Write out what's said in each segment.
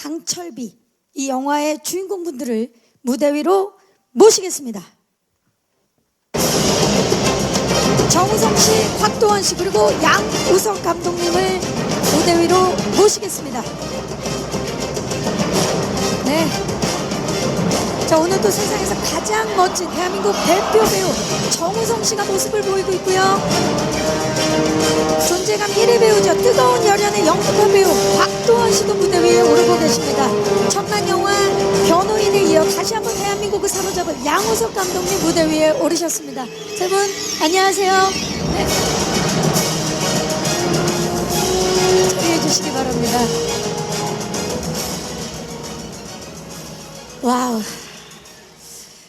강철비, 이 영화의 주인공분들을 무대 위로 모시겠습니다. 정우성 씨, 곽도원 씨, 그리고 양우석 감독님을 무대 위로 모시겠습니다. 네. 자, 오늘도 세상에서 가장 멋진 대한민국 대표 배우 정우성 씨가 모습을 보이고 있고요. 존재감 1위 배우죠. 뜨거운 열연의 영특한 배우 곽도원 씨도 무대 위에 오르고 계십니다. 천만 영화 변호인에 이어 다시 한번 대한민국을 사로잡은 양우석 감독님 무대 위에 오르셨습니다. 세 분 안녕하세요. 네. 자리해 주시기 바랍니다. 와우.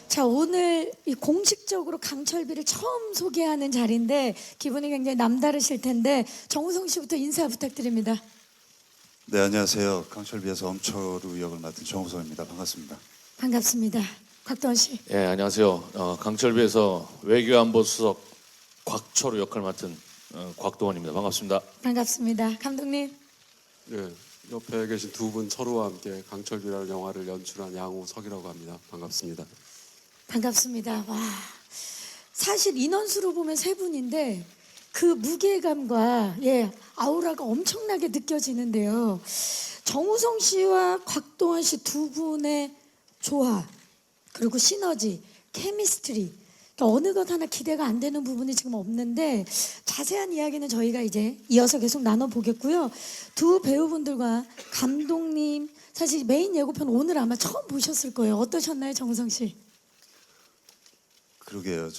자, 오늘 이 공식적으로 강철비를 처음 소개하는 자리인데 기분이 굉장히 남다르실 텐데 정우성 씨부터 인사 부탁드립니다. 네, 안녕하세요. 강철비에서 엄철우 역을 맡은 정우성입니다. 반갑습니다. 반갑습니다. 곽도원 씨. 예, 안녕하세요. 강철비에서 외교안보 수석 곽철우 역할 맡은 곽도원입니다. 반갑습니다. 반갑습니다. 감독님. 네, 옆에 계신 두 분 철우와 함께 강철비라는 영화를 연출한 양우석이라고 합니다. 반갑습니다. 반갑습니다. 와, 사실 인원수로 보면 세 분인데 그 무게감과 아우라가 엄청나게 느껴지는데요. 정우성 씨와 곽도원 씨 두 분의 조화 그리고 시너지, 케미스트리, 어느 것 하나 기대가 안 되는 부분이 지금 없는데 자세한 이야기는 저희가 이제 이어서 계속 나눠보겠고요. 두 배우분들과 감독님, 사실 메인 예고편 오늘 아마 처음 보셨을 거예요. 어떠셨나요, 정우성 씨? 그러게요.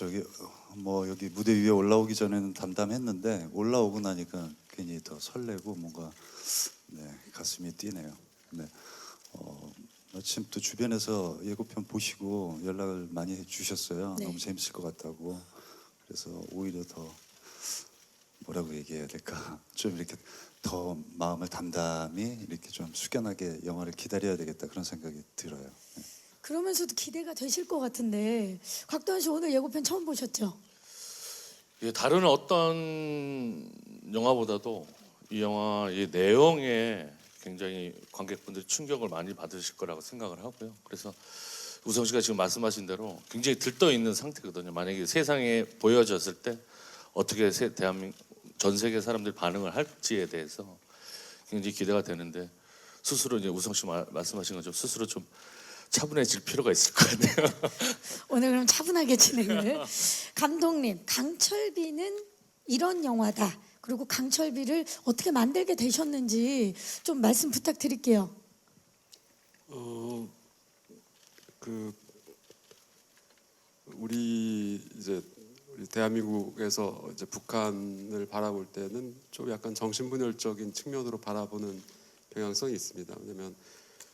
여기 무대 위에 올라오기 전에는 담담했는데 올라오고 나니까 괜히 더 설레고 뭔가 가슴이 뛰네요. 네. 마침 또 주변에서 예고편 보시고 연락을 많이 해주셨어요. 네. 너무 재밌을 것 같다고. 그래서 오히려 더 뭐라고 얘기해야 될까? 좀 이렇게 더 마음을 담담히 이렇게 좀 숙연하게 영화를 기다려야 되겠다 그런 생각이 들어요. 네. 그러면서도 기대가 되실 것 같은데 곽도원 씨 오늘 예고편 처음 보셨죠? 예, 다른 어떤 영화보다도 이 영화의 내용에 굉장히 관객분들이 충격을 많이 받으실 거라고 생각을 하고요. 그래서 우성 씨가 지금 말씀하신 대로 굉장히 들떠 있는 상태거든요. 만약에 세상에 보여졌을 때 어떻게 대한민국 전 세계 사람들이 반응을 할지에 대해서 굉장히 기대가 되는데 스스로 이제 우성 씨 말씀하신 것처럼 스스로 좀 차분해질 필요가 있을 것 같아요. 오늘 그럼 차분하게 진행을. 감독님, 강철비는 이런 영화다. 그리고 강철비를 어떻게 만들게 되셨는지 좀 말씀 부탁드릴게요. 우리 대한민국에서 이제 북한을 바라볼 때는 좀 약간 정신분열적인 측면으로 바라보는 경향성이 있습니다. 왜냐하면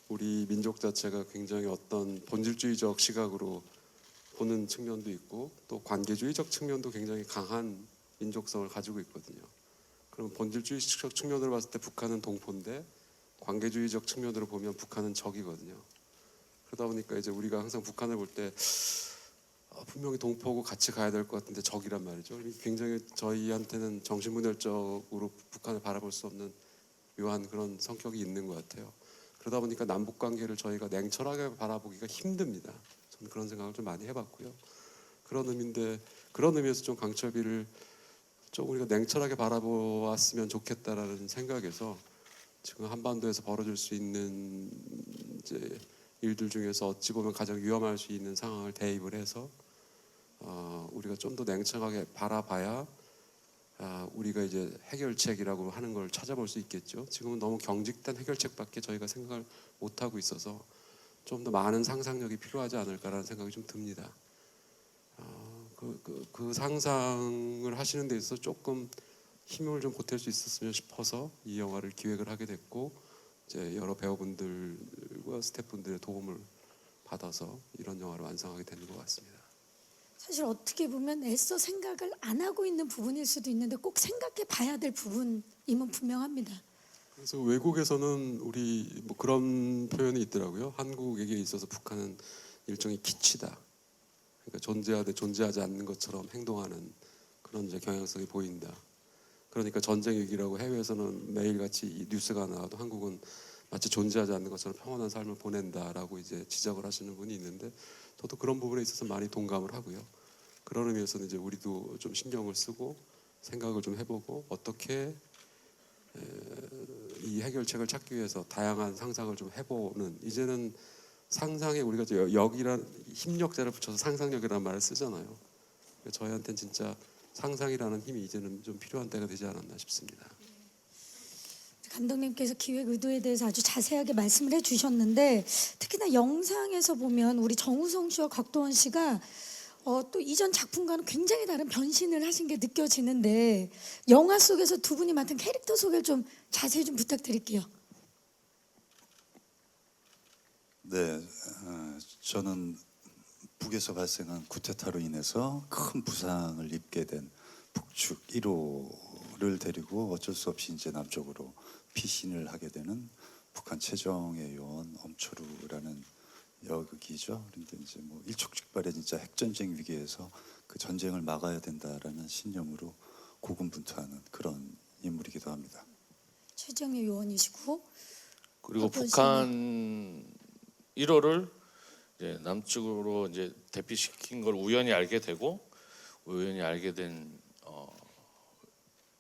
우리 민족 자체가 굉장히 어떤 본질주의적 시각으로 보는 측면도 있고 또 관계주의적 측면도 굉장히 강한 민족성을 가지고 있거든요. 그럼 본질주의적 측면으로 봤을 때 북한은 동포인데 관계주의적 측면으로 보면 북한은 적이거든요. 그러다 보니까 이제 우리가 항상 북한을 볼 때 분명히 동포고 같이 가야 될 것 같은데 적이란 말이죠. 굉장히 저희한테는 정신분열적으로 북한을 바라볼 수 없는 묘한 그런 성격이 있는 것 같아요. 그러다 보니까 남북 관계를 저희가 냉철하게 바라보기가 힘듭니다. 저는 그런 생각을 좀 많이 해봤고요. 그런 의미에서 좀 강철비를 좀 우리가 냉철하게 바라보았으면 좋겠다라는 생각에서 지금 한반도에서 벌어질 수 있는 이제 일들 중에서 어찌 보면 가장 위험할 수 있는 상황을 대입을 해서 우리가 좀 더 냉철하게 바라봐야 우리가 이제 해결책이라고 하는 걸 찾아볼 수 있겠죠. 지금은 너무 경직된 해결책밖에 저희가 생각을 못 하고 있어서 좀 더 많은 상상력이 필요하지 않을까라는 생각이 좀 듭니다. 그 상상을 하시는 데 있어서 조금 힘을 좀 보탤 수 있었으면 싶어서 이 영화를 기획을 하게 됐고 이제 여러 배우분들과 스태프분들의 도움을 받아서 이런 영화를 완성하게 된 것 같습니다. 사실 어떻게 보면 애써 생각을 안 하고 있는 부분일 수도 있는데 꼭 생각해 봐야 될 부분임은 분명합니다. 그래서 외국에서는 우리 뭐 그런 표현이 있더라고요. 한국에게 있어서 북한은 일종의 기치다. 그러니까 존재하되 존재하지 않는 것처럼 행동하는 그런 이제 경향성이 보인다. 그러니까 전쟁 위기라고 해외에서는 매일같이 이 뉴스가 나와도 한국은 마치 존재하지 않는 것처럼 평온한 삶을 보낸다라고 이제 지적을 하시는 분이 있는데 저도 그런 부분에 있어서 많이 동감을 하고요. 그런 의미에서는 이제 우리도 좀 신경을 쓰고 생각을 좀 해보고 어떻게 이 해결책을 찾기 위해서 다양한 상상을 좀 해보는, 이제는 상상에 우리가 역이란 힘력자를 붙여서 상상력이라는 말을 쓰잖아요. 저희한테는 진짜 상상이라는 힘이 이제는 좀 필요한 때가 되지 않았나 싶습니다. 감독님께서 기획 의도에 대해서 아주 자세하게 말씀을 해주셨는데 특히나 영상에서 보면 우리 정우성 씨와 곽도원 씨가 또 이전 작품과는 굉장히 다른 변신을 하신 게 느껴지는데 영화 속에서 두 분이 맡은 캐릭터 소개를 좀 자세히 좀 부탁드릴게요. 네, 저는 북에서 발생한 쿠데타로 인해서 큰 부상을 입게 된 북측 1호를 데리고 어쩔 수 없이 이제 남쪽으로 피신을 하게 되는 북한 최정예 요원 엄초루라는 역이죠. 그런데 이제 뭐 일촉즉발의 진짜 핵전쟁 위기에서 그 전쟁을 막아야 된다라는 신념으로 고군분투하는 그런 인물이기도 합니다. 최정예 요원이시고 그리고 어떤 북한 1호를 이제 남쪽으로 이제 대피시킨 걸 우연히 알게 되고 우연히 알게 된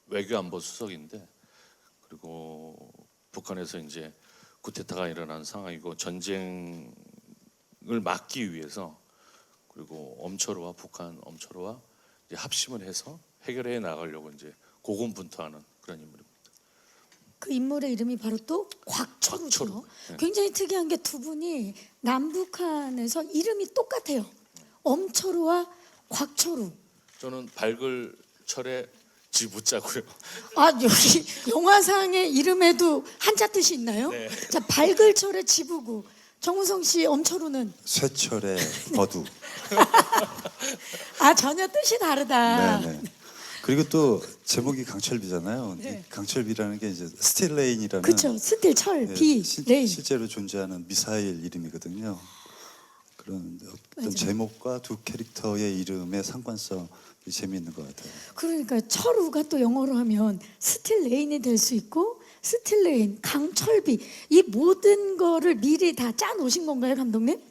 외교안보 수석인데, 그리고 북한에서 이제 쿠데타가 일어난 상황이고 전쟁을 막기 위해서 그리고 엄초루와 북한 엄초루와 이제 합심을 해서 해결해 나가려고 이제 고군분투하는 그런 인물입니다. 그 인물의 이름이 바로 또 곽초루죠. 곽초루. 네. 굉장히 특이한 게 두 분이 남북한에서 이름이 똑같아요. 엄초루와 곽초루. 저는 밝을 철에 지 붙자고요. 아 여기 영화상의 이름에도 한자 뜻이 있나요? 네. 자 밝을 철의 지부구. 정우성 씨 엄초루는 쇠철의 거두. 아 전혀 뜻이 다르다. 네네. 그리고 또 제목이 강철비잖아요. 네. 이 강철비라는 게 이제 스틸레인이라는 그렇죠. 스틸 철 예, 비 레인. 실제로 존재하는 미사일 이름이거든요. 그런 어떤 맞아요. 제목과 두 캐릭터의 이름의 상관성이 재미있는 것 같아요. 그러니까 철우가 또 영어로 하면 스틸 레인이 될 수 있고 스틸 레인, 강철비 이 모든 거를 미리 다 짜 놓으신 건가요, 감독님?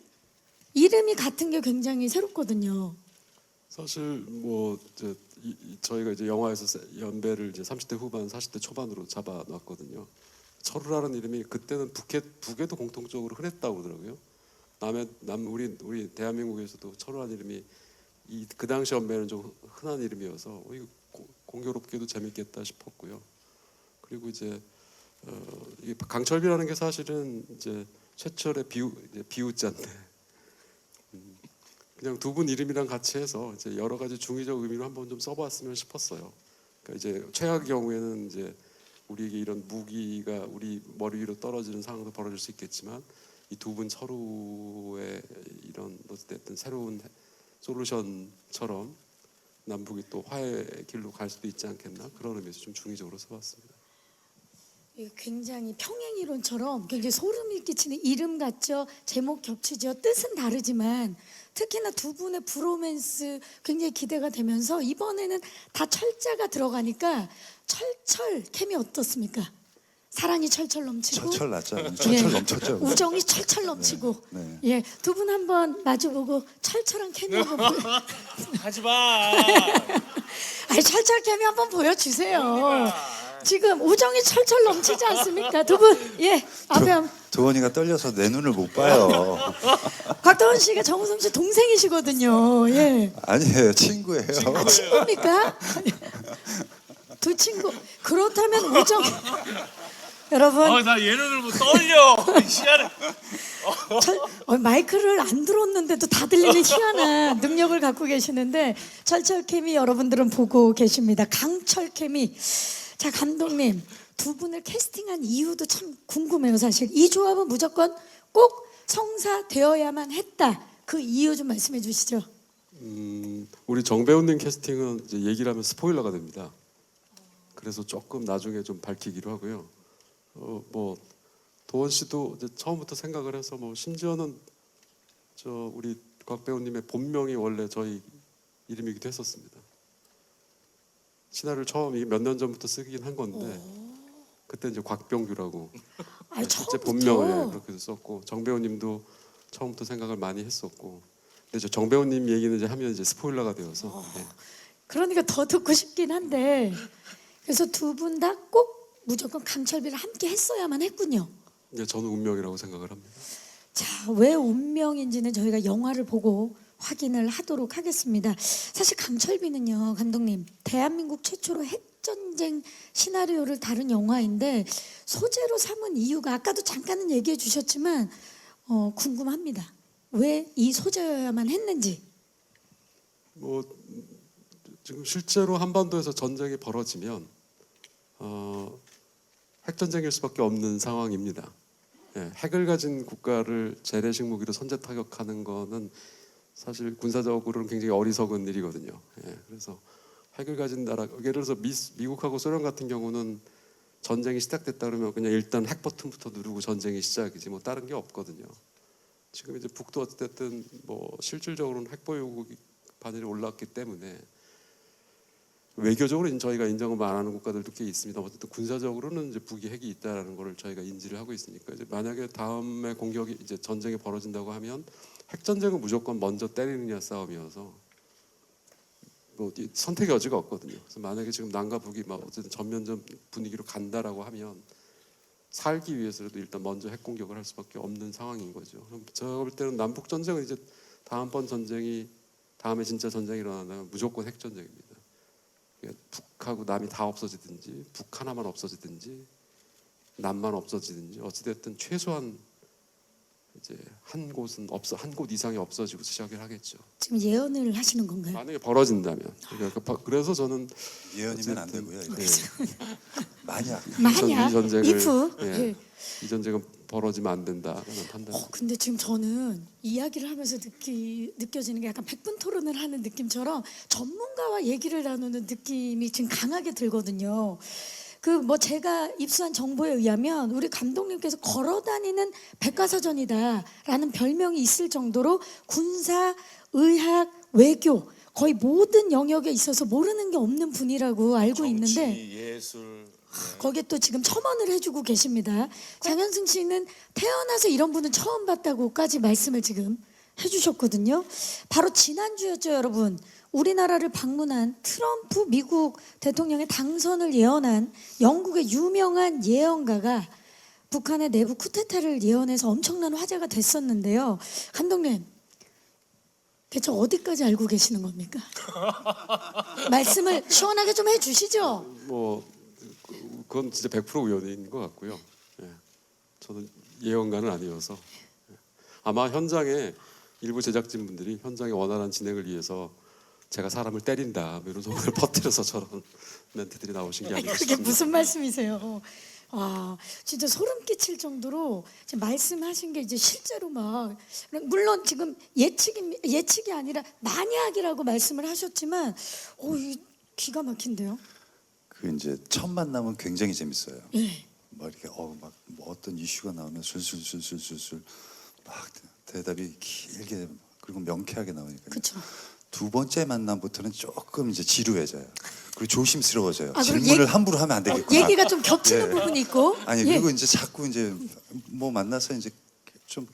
이름이 같은 게 굉장히 새롭거든요. 사실 뭐 저희가 이제 영화에서 연배를 이제 30대 후반, 40대 초반으로 잡아놨거든요. 철우라는 이름이 그때는 북에도 공통적으로 흔했다고 그러더라고요. 우리 대한민국에서도 철우라는 이름이 그 당시 연배는 좀 흔한 이름이어서 이거 공교롭게도 재밌겠다 싶었고요. 그리고 이제 이 강철비라는 게 사실은 이제 최철의 비우자인데 그냥 두 분 이름이랑 같이 해서 이제 여러 가지 중의적 의미로 한번 좀 써봤으면 싶었어요. 그러니까 이제 최악의 경우에는 이제 우리에게 이런 무기가 우리 머리 위로 떨어지는 상황도 벌어질 수 있겠지만 이 두 분 서로의 이런 어쨌든 새로운 솔루션처럼 남북이 또 화해의 길로 갈 수도 있지 않겠나, 그런 의미에서 좀 중의적으로 써봤습니다. 굉장히 평행이론처럼 굉장히 소름이 끼치는 이름 같죠. 제목 겹치죠. 뜻은 다르지만 특히나 두 분의 브로맨스 굉장히 기대가 되면서 이번에는 다 철자가 들어가니까 철철 케미 어떻습니까? 사랑이 철철 넘치고 철철 났죠. 철철 넘쳤죠. 우정이 철철 넘치고 네. 예, 두 분 한번 마주보고 철철한 케미 한번 하지 마. 아니 철철 케미 한번 보여주세요. 지금 우정이 철철 넘치지 않습니까? 두 분 예, 앞에 한번. 도원이가 떨려서 내 눈을 못 봐요. 곽도원 씨가 정우성 씨 동생이시거든요. 예. 아니에요, 친구예요. 아, 친구입니까? 두 친구. 그렇다면 우정. 여러분 나 얘네들 뭐 떨려. 시야를. 마이크를 안 들었는데도 다 들리는 희한한 능력을 갖고 계시는데 철철 케미 여러분들은 보고 계십니다. 강철 케미. 자 감독님 두 분을 캐스팅한 이유도 참 궁금해요. 사실 이 조합은 무조건 꼭 성사되어야만 했다. 그 이유 좀 말씀해 주시죠. 우리 정 배우님 캐스팅은 이제 얘기를 하면 스포일러가 됩니다. 그래서 조금 나중에 좀 밝히기로 하고요. 뭐 도원 씨도 이제 처음부터 생각을 해서 뭐 심지어는 우리 곽 배우님의 본명이 원래 저희 이름이기도 했었습니다. 시나리오를 처음 몇 년 전부터 쓰긴 한 건데 그때 이제 곽병규라고 아니, 실제 처음부터. 본명을 그렇게 썼고 정 배우님도 처음부터 생각을 많이 했었고 근데 저 정 배우님 얘기는 이제 하면 이제 스포일러가 되어서 그러니까 더 듣고 싶긴 한데 그래서 두 분 다 꼭 무조건 강철비를 함께 했어야만 했군요. 저는 운명이라고 생각을 합니다. 자, 왜 운명인지는 저희가 영화를 보고 확인을 하도록 하겠습니다. 사실 강철비는요, 감독님, 대한민국 최초로 핵전쟁 시나리오를 다룬 영화인데 소재로 삼은 이유가 아까도 잠깐은 얘기해 주셨지만 궁금합니다. 왜 이 소재여야만 했는지. 뭐 지금 실제로 한반도에서 전쟁이 벌어지면 핵전쟁일 수밖에 없는 상황입니다. 예, 핵을 가진 국가를 재래식 무기로 선제 타격하는 거는 사실 군사적으로는 굉장히 어리석은 일이거든요. 예, 그래서 핵을 가진 나라, 예를 들어서 미국하고 소련 같은 경우는 전쟁이 시작됐다 그러면 그냥 일단 핵 버튼부터 누르고 전쟁이 시작이지 뭐 다른 게 없거든요. 지금 이제 북도 어쨌든 뭐 실질적으로는 핵 보유국이 반열에 올랐기 때문에 외교적으로 저희가 인정을 안 하는 국가들도 꽤 있습니다. 어쨌든 군사적으로는 이제 북이 핵이 있다라는 것을 저희가 인지를 하고 있으니까 이제 만약에 다음에 공격이 이제 전쟁이 벌어진다고 하면 핵 전쟁은 무조건 먼저 때리느냐 싸움이어서 뭐 선택의 여지가 없거든요. 그래서 만약에 지금 남과 북이 막 어쨌든 전면전 분위기로 간다라고 하면 살기 위해서라도 일단 먼저 핵 공격을 할 수밖에 없는 상황인 거죠. 그럼 제가 볼 때는 남북 전쟁은 이제 다음번 전쟁이 다음에 진짜 전쟁이 일어난다면 무조건 핵 전쟁입니다. 북하고 남이 다 없어지든지 북 하나만 없어지든지 남만 없어지든지 어찌됐든 최소한 이제 한 곳 이상이 없어지고 시작을 하겠죠. 지금 예언을 하시는 건가요? 만약에 벌어진다면 그래서 저는 예언이면 안 되고요. 이거. 만약 만약 이 전쟁을 if 예, 이 전쟁은 벌어지면 안 된다라는 판단. 근데 지금 저는 이야기를 하면서 느껴지는 게 약간 백분 토론을 하는 느낌처럼 전문가와 얘기를 나누는 느낌이 지금 강하게 들거든요. 그 뭐 제가 입수한 정보에 의하면 우리 감독님께서 걸어다니는 백과사전이다라는 별명이 있을 정도로 군사, 의학, 외교 거의 모든 영역에 있어서 모르는 게 없는 분이라고 알고 정치, 있는데 예술. 거기에 또 지금 첨언을 해주고 계십니다. 장현승 씨는 태어나서 이런 분은 처음 봤다고까지 말씀을 지금 해주셨거든요. 바로 지난주였죠, 여러분. 우리나라를 방문한 트럼프 미국 대통령의 당선을 예언한 영국의 유명한 예언가가 북한의 내부 쿠데타를 예언해서 엄청난 화제가 됐었는데요. 감독님, 대체 어디까지 알고 계시는 겁니까? 말씀을 시원하게 좀 해주시죠. 뭐 그건 진짜 100% 우연인 것 같고요. 예. 저는 예언가는 아니어서 아마 현장에 일부 제작진분들이 현장의 원활한 진행을 위해서 제가 사람을 때린다 뭐 이런 소문을 퍼뜨려서 저런 멘트들이 나오신 게 아닐까 그게 싶습니다. 무슨 말씀이세요? 와, 진짜 소름 끼칠 정도로 지금 말씀하신 게 이제 실제로 막 물론 지금 예측이 아니라 만약이라고 말씀을 하셨지만 이 기가 막힌데요. 그 이제 첫 만남은 굉장히 재밌어요. 예. 막 이렇게 막 뭐 어떤 이슈가 나오면 술술술술술술 막 대답이 길게 그리고 명쾌하게 나오니까 그렇죠. 두 번째 만남부터는 조금 이제 지루해져요. 그리고 조심스러워져요. 그럼 질문을 함부로 하면 안 되겠구나. 얘기가 좀 겹치는 예. 부분이 있고. 아니 예. 그리고 이제 자꾸 이제 뭐 만나서 이제 좀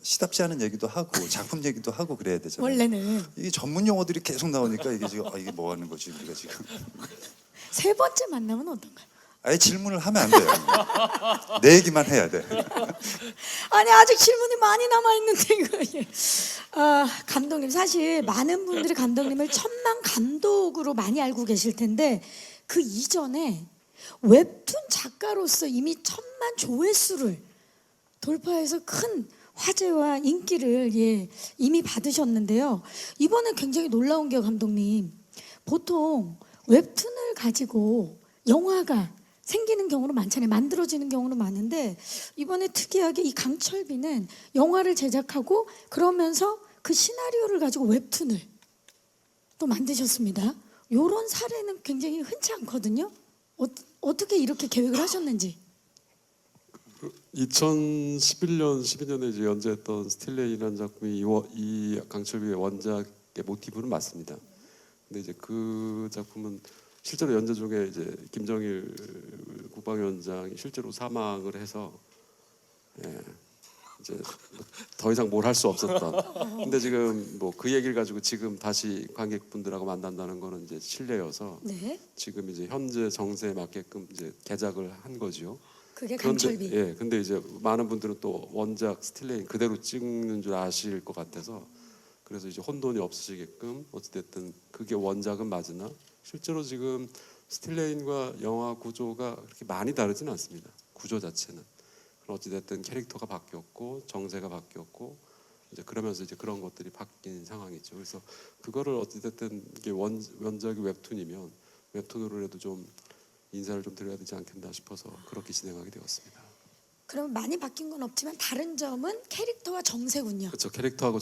시답지 않은 얘기도 하고 작품 얘기도 하고 그래야 되잖아요. 원래는 이게 전문 용어들이 계속 나오니까 이게 지금 이게 뭐 하는 거지 우리가 지금. 세 번째 만남은 어떤가요? 아예 질문을 하면 안 돼요. 내 얘기만 해야 돼. 아니 아직 질문이 많이 남아 있는데 이거. 예. 감독님 사실 많은 분들이 감독님을 천만 감독으로 많이 알고 계실 텐데 그 이전에 웹툰 작가로서 이미 1000만 조회수를 돌파해서 큰 화제와 인기를 이미 받으셨는데요. 이번에 굉장히 놀라운 게 감독님 보통 웹툰을 가지고 영화가 생기는 경우는 많잖아요. 만들어지는 경우는 많은데 이번에 특이하게 이 강철비는 영화를 제작하고 그러면서 그 시나리오를 가지고 웹툰을 또 만드셨습니다. 이런 사례는 굉장히 흔치 않거든요. 어떻게 이렇게 계획을 하셨는지. 2011년, 12년에 이제 연재했던 스틸레이라는 작품이 이 강철비의 원작의 모티브는 맞습니다. 근데 이제 그 작품은 실제로 연재 중에 이제 김정일 국방위원장이 실제로 사망을 해서 이제 더 이상 뭘 할 수 없었던. 근데 지금 뭐 그 얘기를 가지고 지금 다시 관객분들하고 만난다는 거는 이제 실례여서 네. 지금 이제 현재 정세에 맞게끔 이제 개작을 한 거죠. 그게 그런데 강철비. 예, 근데 이제 많은 분들은 또 원작 스틸레인 그대로 찍는 줄 아실 것 같아서 그래서 이제 혼돈이 없으시게끔 어찌됐든 그게 원작은 맞으나 실제로 지금 스틸레인과 영화 구조가 그렇게 많이 다르지는 않습니다. 구조 자체는. 어찌됐든 캐릭터가 바뀌었고 정세가 바뀌었고 이제 그러면서 이제 그런 것들이 바뀐 상황이죠. 그래서 그거를 어찌됐든 이게 원작이 웹툰이면 웹툰으로라도 좀 인사를 좀 드려야 되지 않겠나 싶어서 그렇게 진행하게 되었습니다. 그럼 많이 바뀐 건 없지만 다른 점은 캐릭터와 정세군요. 그렇죠. 캐릭터하고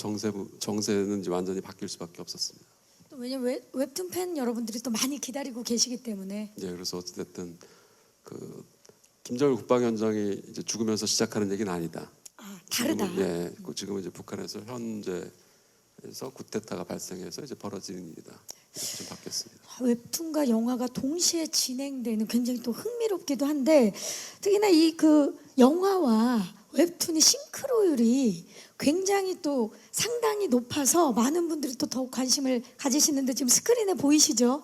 정세는 이제 완전히 바뀔 수밖에 없었습니다. 또 왜냐면 웹툰 팬 여러분들이 또 많이 기다리고 계시기 때문에. 예, 그래서 어찌됐든 그 김정일 국방위원장이 이제 죽으면서 시작하는 얘기는 아니다. 아, 다르다. 지금은 이제 북한에서 현재에서 쿠데타가 발생해서 이제 벌어지는 일이다. 이렇게 좀 바뀌었습니다. 웹툰과 영화가 동시에 진행되는 굉장히 또 흥미롭기도 한데 특히나 이 그 영화와 웹툰의 싱크로율이 굉장히 또 상당히 높아서 많은 분들이 또 더욱 관심을 가지시는데 지금 스크린에 보이시죠?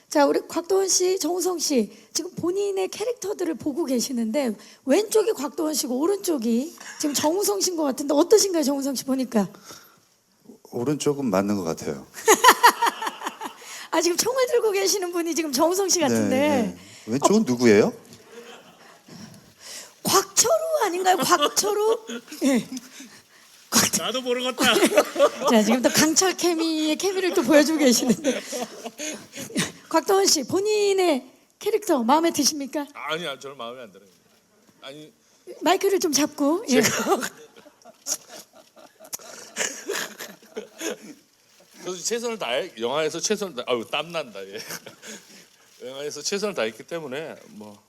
자, 우리 곽도원 씨, 정우성 씨 지금 본인의 캐릭터들을 보고 계시는데 왼쪽이 곽도원 씨고 오른쪽이 지금 정우성 씨인 것 같은데 어떠신가요, 정우성 씨 보니까? 오른쪽은 맞는 것 같아요. 아, 지금 총을 들고 계시는 분이 지금 정우성 씨 같은데 네. 왼쪽은 누구예요? 곽철우 아닌가요? 곽철우? 예. 나도 모르겠다. 자, 지금 또 강철 케미를 또 보여주고 계시는데 곽도원 씨 본인의 캐릭터 마음에 드십니까? 아니야, 저는 마음에 안 들어요. 아니, 마이크를 좀 잡고 예. 저도 최선을 다해 영화에서 최선을 다. 아유 땀 난다. 예. 영화에서 최선을 다했기 때문에 뭐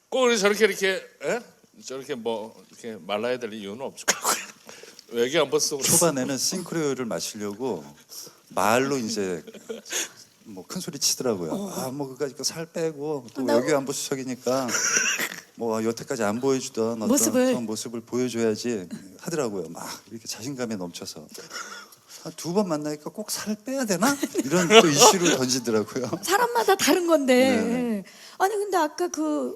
꼭 저렇게 이렇게 저렇게 뭐 이렇게 말라야 될 이유는 없을 것 같고요. 외교 안보 속으로 초반에는 싱크로율을 맞추려고 말로 이제 뭐 큰 소리 치더라고요. 아, 뭐 그까짓 거 살 빼고 또 나- 외교안보 수석이니까 뭐 여태까지 안 보여주던 어떤 모습을. 그런 모습을 보여줘야지 하더라고요. 막 이렇게 자신감에 넘쳐서 한 두 번 만나니까 꼭 살 빼야 되나 이런 또 이슈를 던지더라고요. 사람마다 다른 건데 네. 아니 근데 아까 그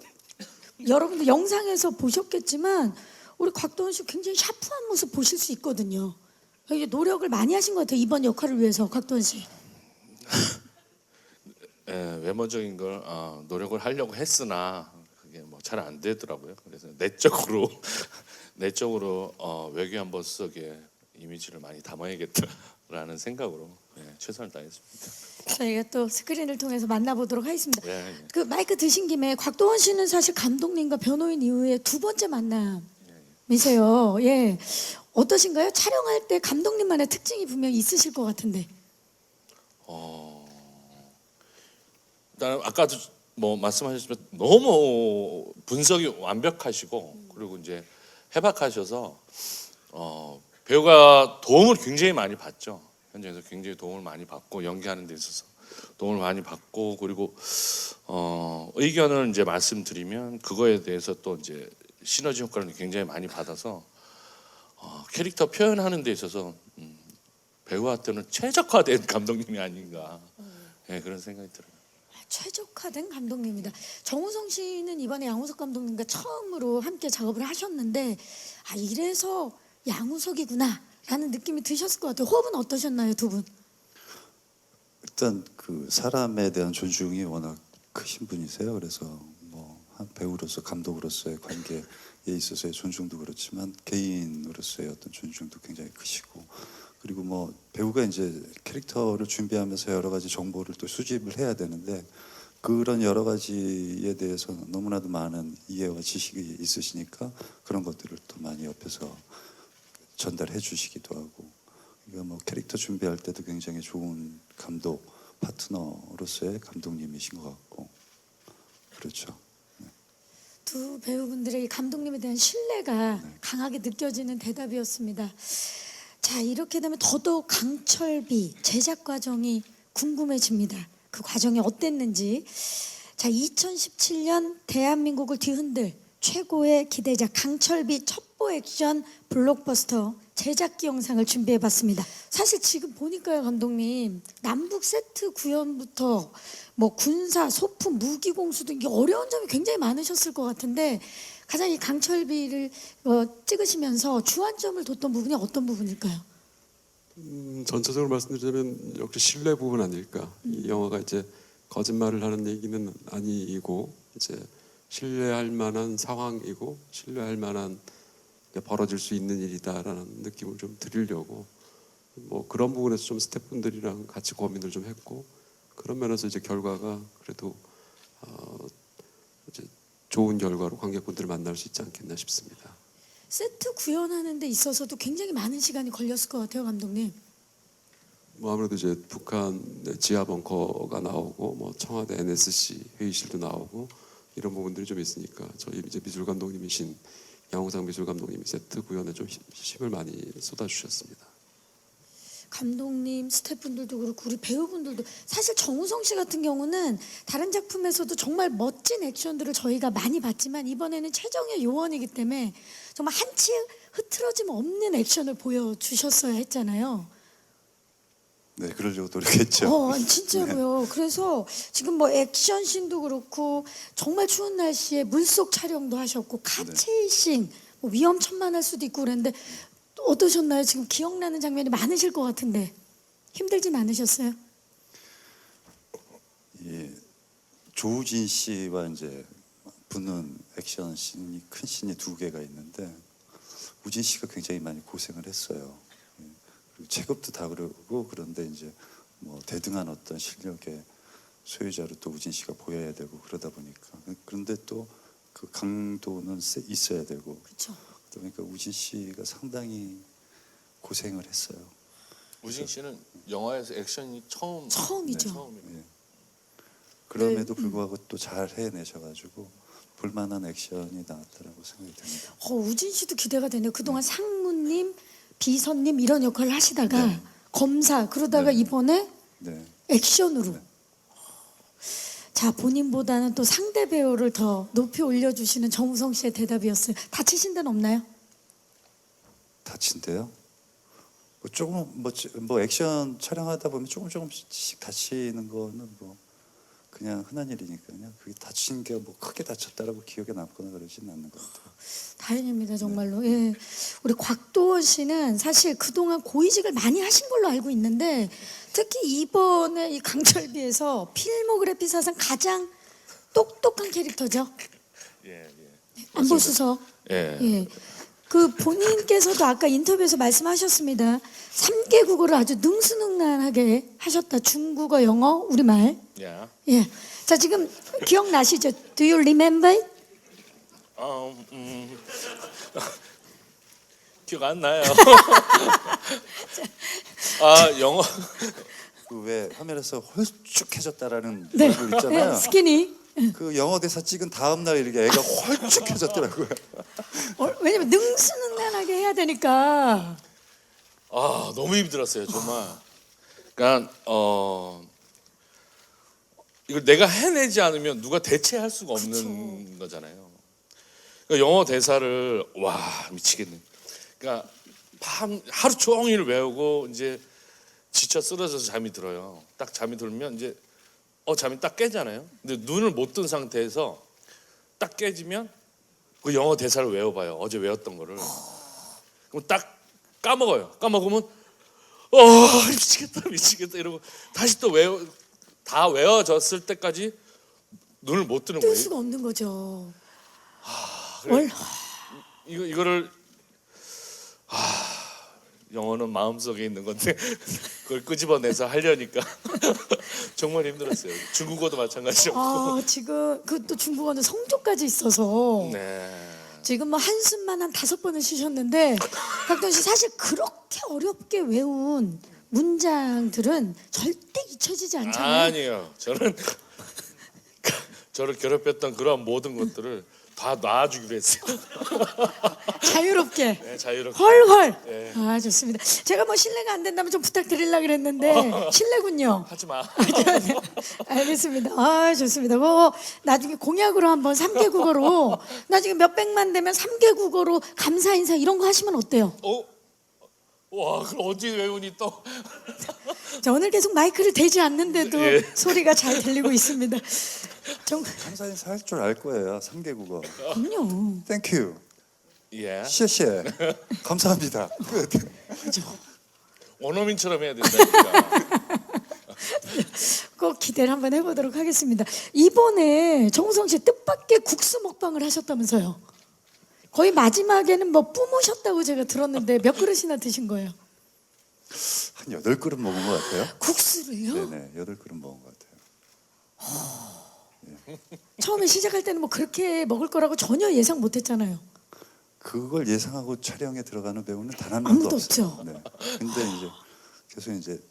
여러분들 영상에서 보셨겠지만 우리 곽도원 씨 굉장히 샤프한 모습 보실 수 있거든요. 이게 노력을 많이 하신 것 같아요 이번 역할을 위해서 곽도원 씨. 외모적인 걸 노력을 하려고 했으나 그게 뭐 잘 안 되더라고요. 그래서 내적으로 외교 안보 수석의 이미지를 많이 담아야겠다라는 생각으로 최선을 다했습니다. 저희가 또 스크린을 통해서 만나보도록 하겠습니다. 예, 예. 그 마이크 드신 김에 곽도원 씨는 사실 감독님과 변호인 이후에 두 번째 만남이세요. 예, 어떠신가요? 촬영할 때 감독님만의 특징이 분명히 있으실 것 같은데. 일단 아까도 뭐 말씀하셨지만 너무 분석이 완벽하시고 그리고 이제 해박하셔서 배우가 도움을 굉장히 많이 받죠. 현장에서 굉장히 도움을 많이 받고 연기하는 데 있어서 도움을 많이 받고 그리고 의견을 이제 말씀드리면 그거에 대해서 또 이제 시너지 효과를 굉장히 많이 받아서 캐릭터 표현하는 데 있어서 배우한테는 최적화된 감독님이 아닌가 그런 생각이 들어요. 최적화된 감독님이다. 정우성 씨는 이번에 양우석 감독님과 처음으로 함께 작업을 하셨는데 아 이래서 양우석이구나라는 느낌이 드셨을 것 같아요. 호흡은 어떠셨나요, 두 분? 일단 그 사람에 대한 존중이 워낙 크신 분이세요. 그래서 뭐 한 배우로서 감독으로서의 관계에 있어서의 존중도 그렇지만 개인으로서의 어떤 존중도 굉장히 크시고 그리고 뭐 배우가 이제 캐릭터를 준비하면서 여러 가지 정보를 또 수집을 해야 되는데 그런 여러 가지에 대해서 너무나도 많은 이해와 지식이 있으시니까 그런 것들을 또 많이 옆에서 전달해 주시기도 하고 그러니까 뭐 캐릭터 준비할 때도 굉장히 좋은 감독 파트너로서의 감독님이신 것 같고 그렇죠. 두 배우분들의 이 감독님에 대한 신뢰가 강하게 느껴지는 대답이었습니다. 자, 이렇게 되면 더더욱 강철비 제작 과정이 궁금해집니다. 그 과정이 어땠는지. 자, 2017년 대한민국을 뒤흔들 최고의 기대작 강철비 첩보 액션 블록버스터 제작기 영상을 준비해봤습니다. 사실 지금 보니까요, 감독님, 남북 세트 구현부터 뭐 군사, 소품, 무기 공수 등 이게 어려운 점이 굉장히 많으셨을 것 같은데 가장 이 강철비를 찍으시면서 주안점을 뒀던 부분이 어떤 부분일까요? 전체적으로 말씀드리자면 역시 신뢰 부분 아닐까. 이 영화가 이제 거짓말을 하는 얘기는 아니고 이제 신뢰할 만한 상황이고 신뢰할 만한 벌어질 수 있는 일이다라는 느낌을 좀 드리려고 뭐 그런 부분에서 좀 스태프분들이랑 같이 고민을 좀 했고 그런 면에서 이제 결과가 그래도 이제 좋은 결과로 관객분들을 만날 수 있지 않겠나 싶습니다. 세트 구현하는 데 있어서도 굉장히 많은 시간이 걸렸을 것 같아요, 감독님. 뭐 아무래도 이제 북한 지하 벙커가 나오고 뭐 청와대 NSC 회의실도 나오고 이런 부분들이 좀 있으니까 저희 이제 미술 감독님이신 양홍상 미술 감독님이 세트 구현에 좀 힘을 많이 쏟아주셨습니다. 감독님, 스태프분들도 그렇고 우리 배우분들도 사실 정우성 씨 같은 경우는 다른 작품에서도 정말 멋진 액션들을 저희가 많이 봤지만 이번에는 최정예 요원이기 때문에 정말 한치 흐트러짐 없는 액션을 보여주셨어야 했잖아요. 네, 그러려고 노력했죠. 진짜로요. 그래서 지금 뭐 액션씬도 그렇고 정말 추운 날씨에 물속 촬영도 하셨고 카체이싱 뭐 위험천만할 수도 있고 그랬는데 어떠셨나요? 지금 기억나는 장면이 많으실 것 같은데 힘들진 않으셨어요? 예, 조우진 씨와 이제 붙는 액션 씬이 큰 씬이 2개가 있는데 우진 씨가 굉장히 많이 고생을 했어요. 예, 그리고 체급도 다 그러고 그런데 이제 뭐 대등한 어떤 실력의 소유자로 또 우진 씨가 보여야 되고 그러다 보니까 그런데 또 그 강도는 있어야 되고 그렇죠. 그러니까 우진 씨가 상당히 고생을 했어요. 우진 씨는 영화에서 액션이 처음이죠. 처음이에요. 예. 그럼에도 불구하고 또 잘 해내셔가지고 볼만한 액션이 나왔다라고 생각이 듭니다. 우진 씨도 기대가 되네요. 그동안 상무님, 비서님 이런 역할을 하시다가 네. 검사 그러다가 네. 이번에 네. 액션으로. 네. 자, 본인보다는 또 상대 배우를 더 높이 올려주시는 정우성 씨의 대답이었어요. 다치신 데는 없나요? 다친데요? 뭐 조금 뭐 액션 촬영하다 보면 조금씩 다치는 거는 뭐 그냥 흔한 일이니까 그냥 그게 다친 게 뭐 크게 다쳤다라고 기억에 남거나 그러지는 않는 것 같아요. 다행입니다, 정말로. 예. 우리 곽도원 씨는 사실 그동안 고위직을 많이 하신 걸로 알고 있는데 특히 이번에 이 강철비에서 필모그래피 사상 가장 똑똑한 캐릭터죠. 예. 안보수석. 예. 예. 그 본인께서도 아까 인터뷰에서 말씀하셨습니다. 3개 국어를 아주 능수능란하게 하셨다. 중국어, 영어, 우리말. 예. 예. 자, 지금 기억나시죠? Do you remember it? 기억 안 나요. 아, 영어. 그 왜 화면에서 홀쭉해졌다라는 네. 얼굴 있잖아요. 네, 스키니. 그 영어 대사 찍은 다음 날 이렇게 애가 홀쭉해졌더라고요. 왜냐면 능수능란하게 해야 되니까. 아, 너무 힘들었어요, 정말. 그러니까 이걸 내가 해내지 않으면 누가 대체할 수가 없는 거잖아요. 그러니까 영어 대사를 와 미치겠네. 그러니까 하루 종일 외우고 이제 지쳐 쓰러져서 잠이 들어요. 딱 잠이 들면 이제 잠이 딱 깨잖아요. 근데 눈을 못 뜬 상태에서 딱 깨지면 그 영어 대사를 외워봐요. 어제 외웠던 거를. 그럼 딱 까먹어요. 까먹으면 미치겠다 이러고 다시 또 다 외워졌을 때까지 눈을 못 뜨는 뜰 거예요. 수가 없는 거죠. 그래. 이거를 영어는 마음속에 있는 건데 그걸 끄집어내서 하려니까 정말 힘들었어요. 중국어도 마찬가지였고. 지금 그것도 중국어는 성조까지 있어서 네. 지금 뭐 한숨만 한 5번을 쉬셨는데 박도원 씨 사실 그렇게 어렵게 외운 문장들은 절대 잊혀지지 않잖아요. 아니에요. 저는 저를 괴롭혔던 그러한 모든 것들을 다 놔주기로 했어요. 자유롭게. 네, 자유롭게. 헐헐. 네. 아 좋습니다. 제가 뭐 실례가 안 된다면 좀 부탁드리려고 그랬는데 실례군요. 하지 마. 알겠습니다. 아 좋습니다. 뭐 나중에 공약으로 한번 3개 국어로 나중에 몇백만 되면 3개 국어로 감사 인사 이런 거 하시면 어때요? 와, 그럼 어디 외우니 또? 자, 오늘 계속 마이크를 대지 않는데도 예. 소리가 잘 들리고 있습니다. 정 감사 인사 할 줄 알 거예요. 3개 국어. 그럼요. 땡큐. 예. 시에 감사합니다. 끝. 원어민처럼 해야 된다니까. 꼭 기대를 한번 해보도록 하겠습니다. 이번에 정우성 씨 뜻밖의 국수 먹방을 하셨다면서요? 거의 마지막에는 뭐 뿜으셨다고 제가 들었는데 몇 그릇이나 드신 거예요? 한 8그릇 먹은 것 같아요. 국수를요? 네네, 8그릇 먹은 것 같아요. 처음에 시작할 때는 뭐 그렇게 먹을 거라고 전혀 예상 못했잖아요. 그걸 예상하고 촬영에 들어가는 배우는 단 한 아무도 명도 없죠. 없어요. 네. 근데 이제 계속 이제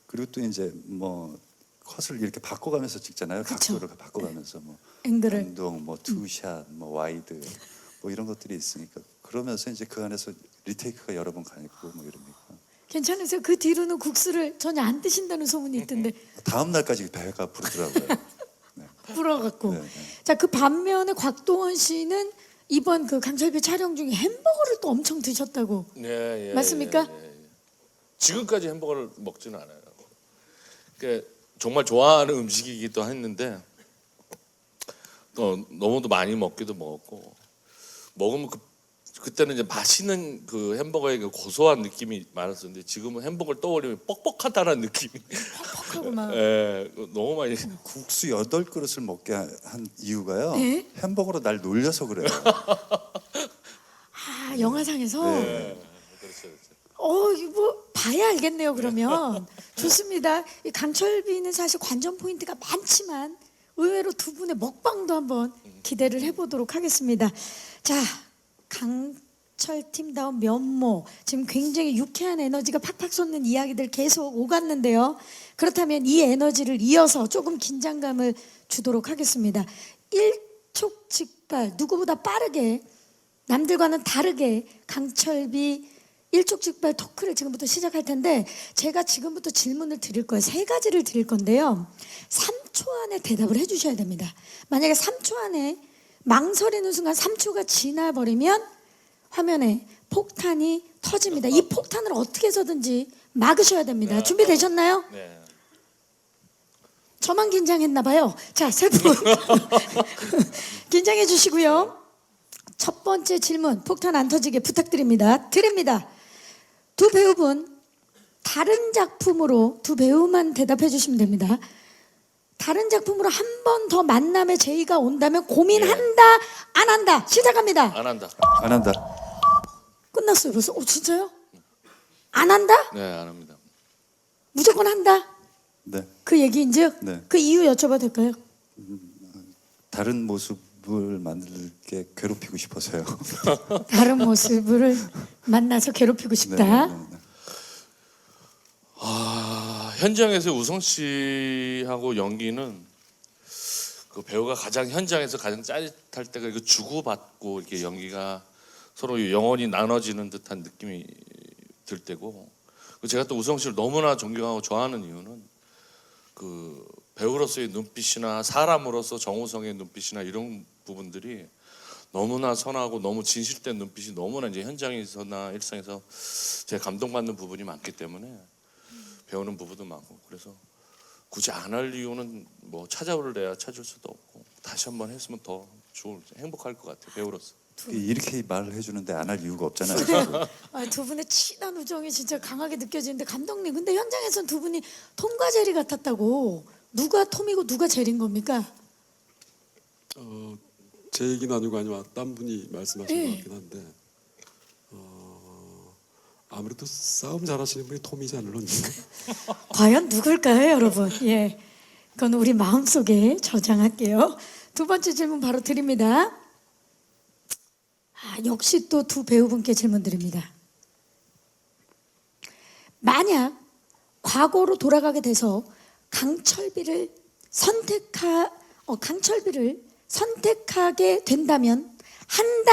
그리고 또 이제 뭐 컷을 이렇게 바꿔가면서 찍잖아요. 그쵸. 각도를 바꿔가면서 뭐 앵글을. 안동, 뭐 투샷, 뭐 와이드 뭐 이런 것들이 있으니까 그러면서 이제 그 안에서 리테이크가 여러 번 가있고 뭐 이러니까 괜찮으세요? 그 뒤로는 국수를 전혀 안 드신다는 소문이 있던데 다음 날까지 배가 부르더라고요. 네. 불어갖고. 네, 네. 자, 그 반면에 곽도원 씨는 이번 그 강철비 촬영 중에 햄버거를 또 엄청 드셨다고. 예, 맞습니까? 지금까지 햄버거를 먹지는 않아요. 그러니까 정말 좋아하는 음식이기도 했는데 또 너무도 많이 먹기도 먹었고 먹으면 그때는 이제 맛있는 그 햄버거의 그 고소한 느낌이 많았었는데 지금은 햄버거를 떠올리면 뻑뻑하다는 느낌이 하고 막. 예, 너무 많이 국수 8그릇을 먹게 한 이유가요. 네? 햄버거로 날 놀려서 그래요. 아, 영화상에서. 예, 그렇죠, 그렇죠. 이거 뭐 봐야 알겠네요. 그러면 좋습니다. 이 강철비는 사실 관전 포인트가 많지만 의외로 두 분의 먹방도 한번 기대를 해보도록 하겠습니다. 자, 강철팀다운 면모 지금 굉장히 유쾌한 에너지가 팍팍 솟는 이야기들 계속 오갔는데요. 그렇다면 이 에너지를 이어서 조금 긴장감을 주도록 하겠습니다. 일촉즉발 누구보다 빠르게 남들과는 다르게 강철비 일촉즉발 토크를 지금부터 시작할 텐데 제가 지금부터 질문을 드릴 거예요. 3가지를 드릴 건데요. 3초 안에 대답을 해주셔야 됩니다. 만약에 3초 안에 망설이는 순간 3초가 지나버리면 화면에 폭탄이 터집니다. 이 폭탄을 어떻게 해서든지 막으셔야 됩니다. 준비되셨나요? 네. 저만 긴장했나 봐요. 자, 3분 긴장해 주시고요. 첫 번째 질문 폭탄 안 터지게 부탁드립니다. 드립니다. 두 배우분 다른 작품으로 두 배우만 대답해 주시면 됩니다. 다른 작품으로 한 번 더 만남의 제의가 온다면 고민한다 안 한다 시작합니다. 안 한다. 안 한다. 끝났어요 벌써. 진짜요? 안 한다? 네, 안 합니다. 무조건 한다? 네. 그 얘기인즉 네. 그 이유 여쭤봐도 될까요? 다른 모습을 만들게 괴롭히고 싶어서요. 다른 모습을 만나서 괴롭히고 싶다. 네, 네, 네. 현장에서 우성 씨하고 연기는 그 배우가 가장 현장에서 가장 짜릿할 때가 이거 주고받고 이렇게 연기가 서로 영혼이 나눠지는 듯한 느낌이 들 때고 제가 또 우성 씨를 너무나 존경하고 좋아하는 이유는 그 배우로서의 눈빛이나 사람으로서 정우성의 눈빛이나 이런 부분들이 너무나 선하고 너무 진실된 눈빛이 너무나 이제 현장에서나 일상에서 제가 감동받는 부분이 많기 때문에 배우는 부분도 많고 그래서 굳이 안 할 이유는 뭐 찾아올래야 찾을 수도 없고 다시 한번 했으면 더 행복할 것 같아요 배우로서. 이렇게 말을 해주는데 안 할 이유가 없잖아요. 두 분의 친한 우정이 진짜 강하게 느껴지는데 감독님 근데 현장에선 두 분이 톰과 제리 같았다고 누가 톰이고 누가 제리인 겁니까? 제 얘기는 아니고 아니면 딴 분이 말씀하신 네. 것 같긴 한데 아무래도 싸움 잘하시는 분이 톰이지 않을런지. 과연 누굴까요 여러분? 예, 그건 우리 마음속에 저장할게요. 두 번째 질문 바로 드립니다. 역시 또 두 배우분께 질문 드립니다. 만약 과거로 돌아가게 돼서 강철비를 선택하게 된다면 한다,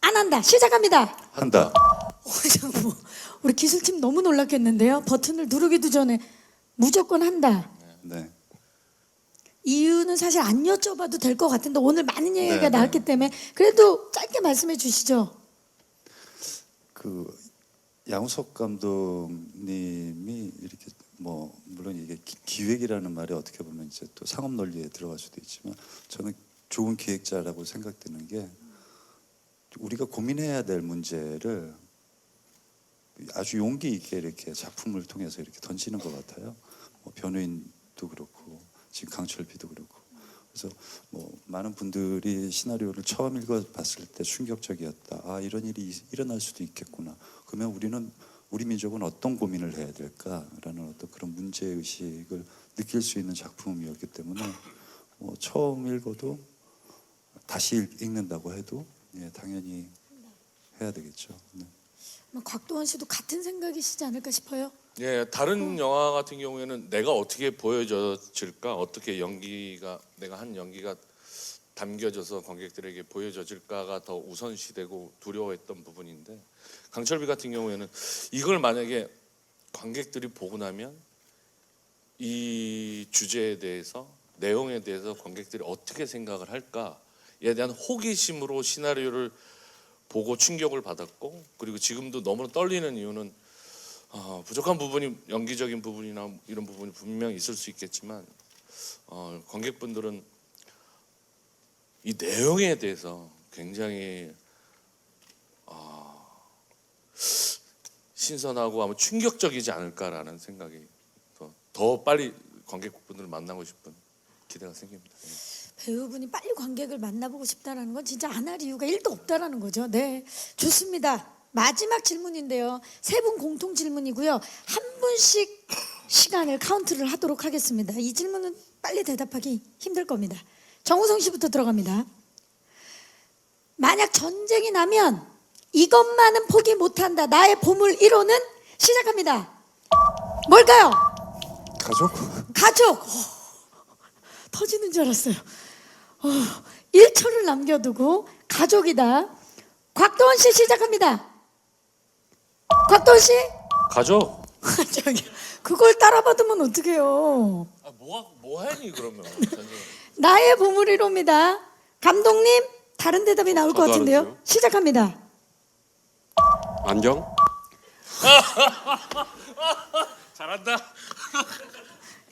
안 한다. 시작합니다. 한다. 뭐, 우리 기술팀 너무 놀랐겠는데요. 버튼을 누르기도 전에 무조건 한다. 네. 이유는 사실 안 여쭤봐도 될 것 같은데 오늘 많은 얘기가 네, 나왔기 때문에 그래도 짧게 말씀해 주시죠. 그 양우석 감독님이 이렇게 뭐 물론 이게 기획이라는 말이 어떻게 보면 이제 또 상업 논리에 들어갈 수도 있지만 저는 좋은 기획자라고 생각되는 게 우리가 고민해야 될 문제를 아주 용기 있게 이렇게 작품을 통해서 이렇게 던지는 것 같아요. 뭐 변호인도 그렇고 지금 강철비도 그렇고 그래서 뭐 많은 분들이 시나리오를 처음 읽어봤을 때 충격적이었다. 아 이런 일이 일어날 수도 있겠구나. 그러면 우리 민족은 어떤 고민을 해야 될까라는 어떤 그런 문제 의식을 느낄 수 있는 작품이었기 때문에 뭐 처음 읽어도 다시 읽는다고 해도 예, 당연히 해야 되겠죠. 네. 곽도원 씨도 같은 생각이시지 않을까 싶어요. 예, 다른 영화 같은 경우에는 내가 어떻게 보여져질까, 어떻게 내가 한 연기가 담겨져서 관객들에게 보여져질까가 더 우선시되고 두려워했던 부분인데 강철비 같은 경우에는 이걸 만약에 관객들이 보고 나면 이 주제에 대해서 내용에 대해서 관객들이 어떻게 생각을 할까에 대한 호기심으로 시나리오를 보고 충격을 받았고 그리고 지금도 너무 떨리는 이유는 부족한 부분이 연기적인 부분이나 이런 부분이 분명히 있을 수 있겠지만 관객분들은 이 내용에 대해서 굉장히 신선하고 아마 충격적이지 않을까라는 생각이 더 빨리 관객분들을 만나고 싶은 기대가 생깁니다. 예. 배우분이 빨리 관객을 만나보고 싶다라는 건 진짜 안 할 이유가 1도 없다라는 거죠. 네, 좋습니다. 마지막 질문인데요. 세 분 공통 질문이고요. 한 분씩 시간을 카운트를 하도록 하겠습니다. 이 질문은 빨리 대답하기 힘들 겁니다. 정우성 씨부터 들어갑니다. 만약 전쟁이 나면 이것만은 포기 못한다. 나의 보물 1호는 시작합니다. 뭘까요? 가족? 가족. 터지는 줄 알았어요. 1초를 남겨두고 가족이다. 곽도원 씨 시작합니다. 곽도원 씨? 가죠? 저기 그걸 따라받으면 어떡해요. 뭐 하니 그러면? 나의 보물 1호입니다. 감독님 다른 대답이 나올 것 저도 같은데요. 알았어요. 시작합니다. 안경? 잘한다.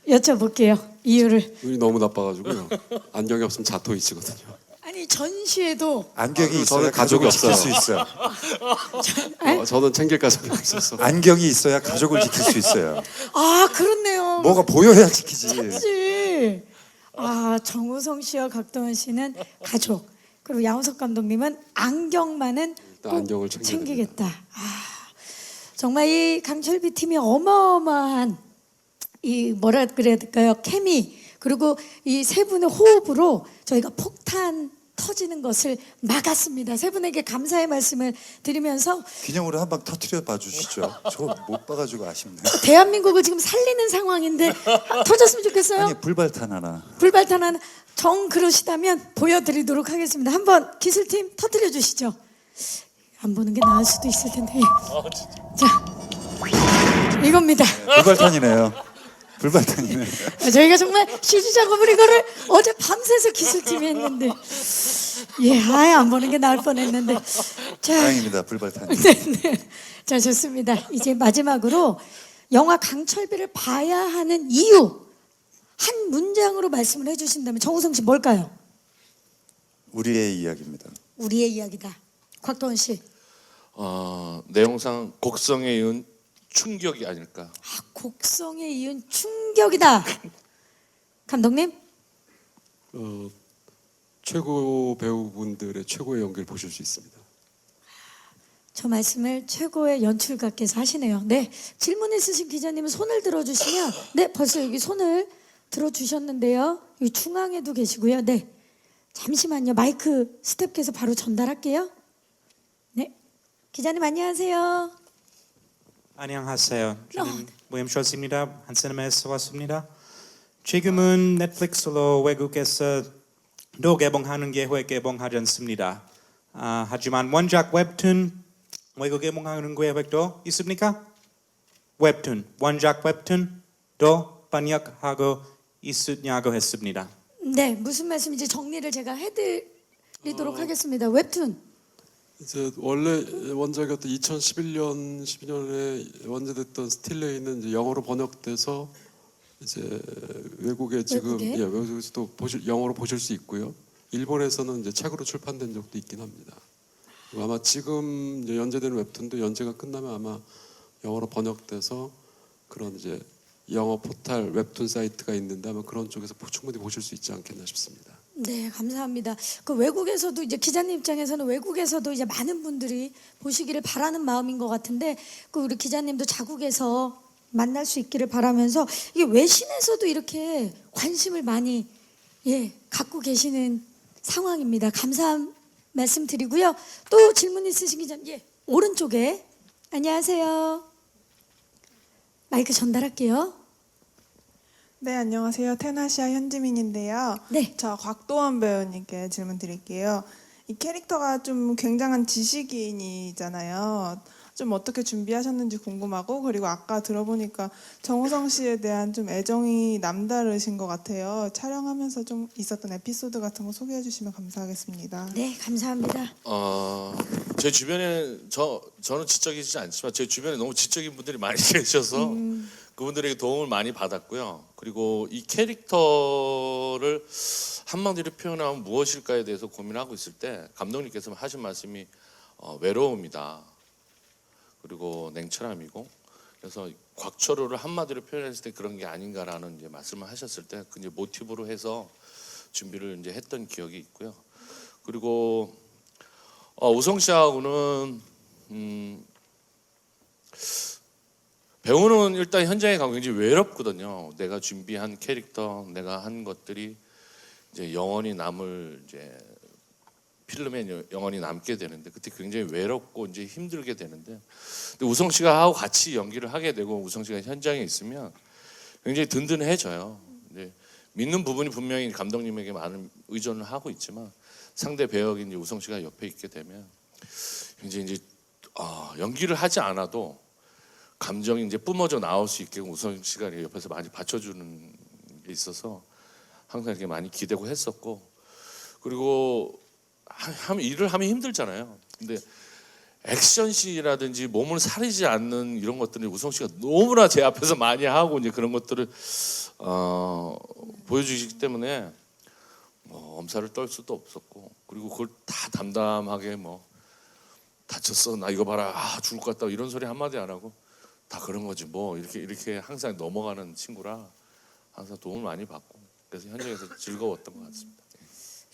여쭤볼게요. 이유를. 눈이 너무 나빠가지고요. 안경이 없으면 자토이치거든요. 아니 전시회도 안경이 저는 있어야 가족이 가족을 지킬 없어요. 수 있어요. 저는 챙길 가족이 없어서. 안경이 있어야 가족을 지킬 수 있어요. 그렇네요. 뭐가 보여야 지키지. 참지. 정우성 씨와 곽도원 씨는 가족. 그리고 양우석 감독님은 안경만은 일단 꼭 안경을 챙기겠다. 정말 이 강철비 팀이 어마어마한 이 뭐라 그래야 될까요? 케미 그리고 이 세 분의 호흡으로 저희가 폭탄 터지는 것을 막았습니다. 세 분에게 감사의 말씀을 드리면서 기념으로 한 방 터트려 봐주시죠. 저거 못 봐가지고 아쉽네요. 대한민국을 지금 살리는 상황인데 터졌으면 좋겠어요. 아니 불발탄 하나. 불발탄 하나 정 그러시다면 보여드리도록 하겠습니다. 한번 기술팀 터뜨려 주시죠. 안 보는 게 나을 수도 있을 텐데. 자, 이겁니다. 불발탄이네요. 불발탄이네. 저희가 정말 CG 작업을 이거를 어제 밤새서 기술팀이 했는데, 안 보는 게 나을 뻔했는데. 자, 다행입니다. 불발탄. 네. 자, 좋습니다. 이제 마지막으로 영화 강철비를 봐야 하는 이유 한 문장으로 말씀을 해주신다면 정우성 씨 뭘까요? 우리의 이야기입니다. 우리의 이야기다. 곽도원 씨. 내용상 곡성에 이은 충격이 아닐까. 곡성에 이은 충격이다. 감독님? 최고 배우분들의 최고의 연기를 보실 수 있습니다. 저 말씀을 최고의 연출가께서 하시네요. 네, 질문 있으신 기자님은 손을 들어주시면 네, 벌써 여기 손을 들어주셨는데요. 여기 중앙에도 계시고요. 네, 잠시만요. 마이크 스태프께서 바로 전달할게요. 네, 기자님 안녕하세요. 안녕하세요. 저는 모임 숄스입니다. 한시네마에서 왔습니다. 지금은 넷플릭스로 외국에서 개봉하는 계획 개봉하지 않습니다. 하지만 원작 웹툰 외국 개봉하는 계획도 있습니까? 웹툰, 원작 웹툰도 번역하고 있으냐고 했습니다. 네, 무슨 말씀인지 정리를 제가 해드리도록 하겠습니다. 웹툰. 이제 원래 원작이었던 2011년 12년에 원제됐던 스틸레이는 이제 영어로 번역돼서 이제 외국에 지금 외국에? 외국에서도 영어로 보실 수 있고요. 일본에서는 이제 책으로 출판된 적도 있긴 합니다. 아마 지금 이제 연재되는 웹툰도 연재가 끝나면 아마 영어로 번역돼서 그런 이제 영어 포탈 웹툰 사이트가 있는데 아마 그런 쪽에서 충분히 보실 수 있지 않겠나 싶습니다. 네, 감사합니다. 그 외국에서도 이제 기자님 입장에서는 외국에서도 이제 많은 분들이 보시기를 바라는 마음인 것 같은데 그 우리 기자님도 자국에서 만날 수 있기를 바라면서 이게 외신에서도 이렇게 관심을 많이 갖고 계시는 상황입니다. 감사한 말씀 드리고요. 또 질문 있으신 기자님, 오른쪽에 안녕하세요. 마이크 전달할게요. 네, 안녕하세요. 테나시아 현지민인데요. 네. 저 곽도원 배우님께 질문 드릴게요. 이 캐릭터가 좀 굉장한 지식인이잖아요. 좀 어떻게 준비하셨는지 궁금하고, 그리고 아까 들어보니까 정우성 씨에 대한 좀 애정이 남다르신 것 같아요. 촬영하면서 좀 있었던 에피소드 같은 거 소개해 주시면 감사하겠습니다. 네, 감사합니다. 제 주변에 저는 지적이지 않지만 제 주변에 너무 지적인 분들이 많이 계셔서 그분들에게 도움을 많이 받았고요. 그리고 이 캐릭터를 한마디로 표현하면 무엇일까에 대해서 고민하고 있을 때 감독님께서 하신 말씀이 외로움이다. 그리고 냉철함이고, 그래서 곽철호를 한마디로 표현했을 때 그런 게 아닌가라는 이제 말씀을 하셨을 때 그 이제 모티브로 해서 준비를 이제 했던 기억이 있고요. 그리고 우성 씨하고는 배우는 일단 현장에 가면 굉장히 외롭거든요. 내가 준비한 캐릭터, 내가 한 것들이 이제 영원히 남을 이제 필름에 영원히 남게 되는데 그때 굉장히 외롭고 이제 힘들게 되는데, 근데 우성 씨가 하고 같이 연기를 하게 되고 우성 씨가 현장에 있으면 굉장히 든든해져요. 이제 믿는 부분이 분명히 감독님에게 많은 의존을 하고 있지만 상대 배역인 이제 우성 씨가 옆에 있게 되면 굉장히 이제 연기를 하지 않아도 감정이 이제 뿜어져 나올 수 있게 우성 씨가 옆에서 많이 받쳐주는 게 있어서 항상 이렇게 많이 기대고 했었고, 그리고 일을 하면 힘들잖아요. 근데 액션씬이라든지 몸을 사리지 않는 이런 것들을 우성 씨가 너무나 제 앞에서 많이 하고 이제 그런 것들을 보여주시기 때문에 엄살을 떨 수도 없었고, 그리고 그걸 다 담담하게 다쳤어 나 이거 봐라 죽을 것 같다 이런 소리 한마디 안 하고 다 그런 거지 이렇게 항상 넘어가는 친구라 항상 도움을 많이 받고, 그래서 현장에서 즐거웠던 것 같습니다.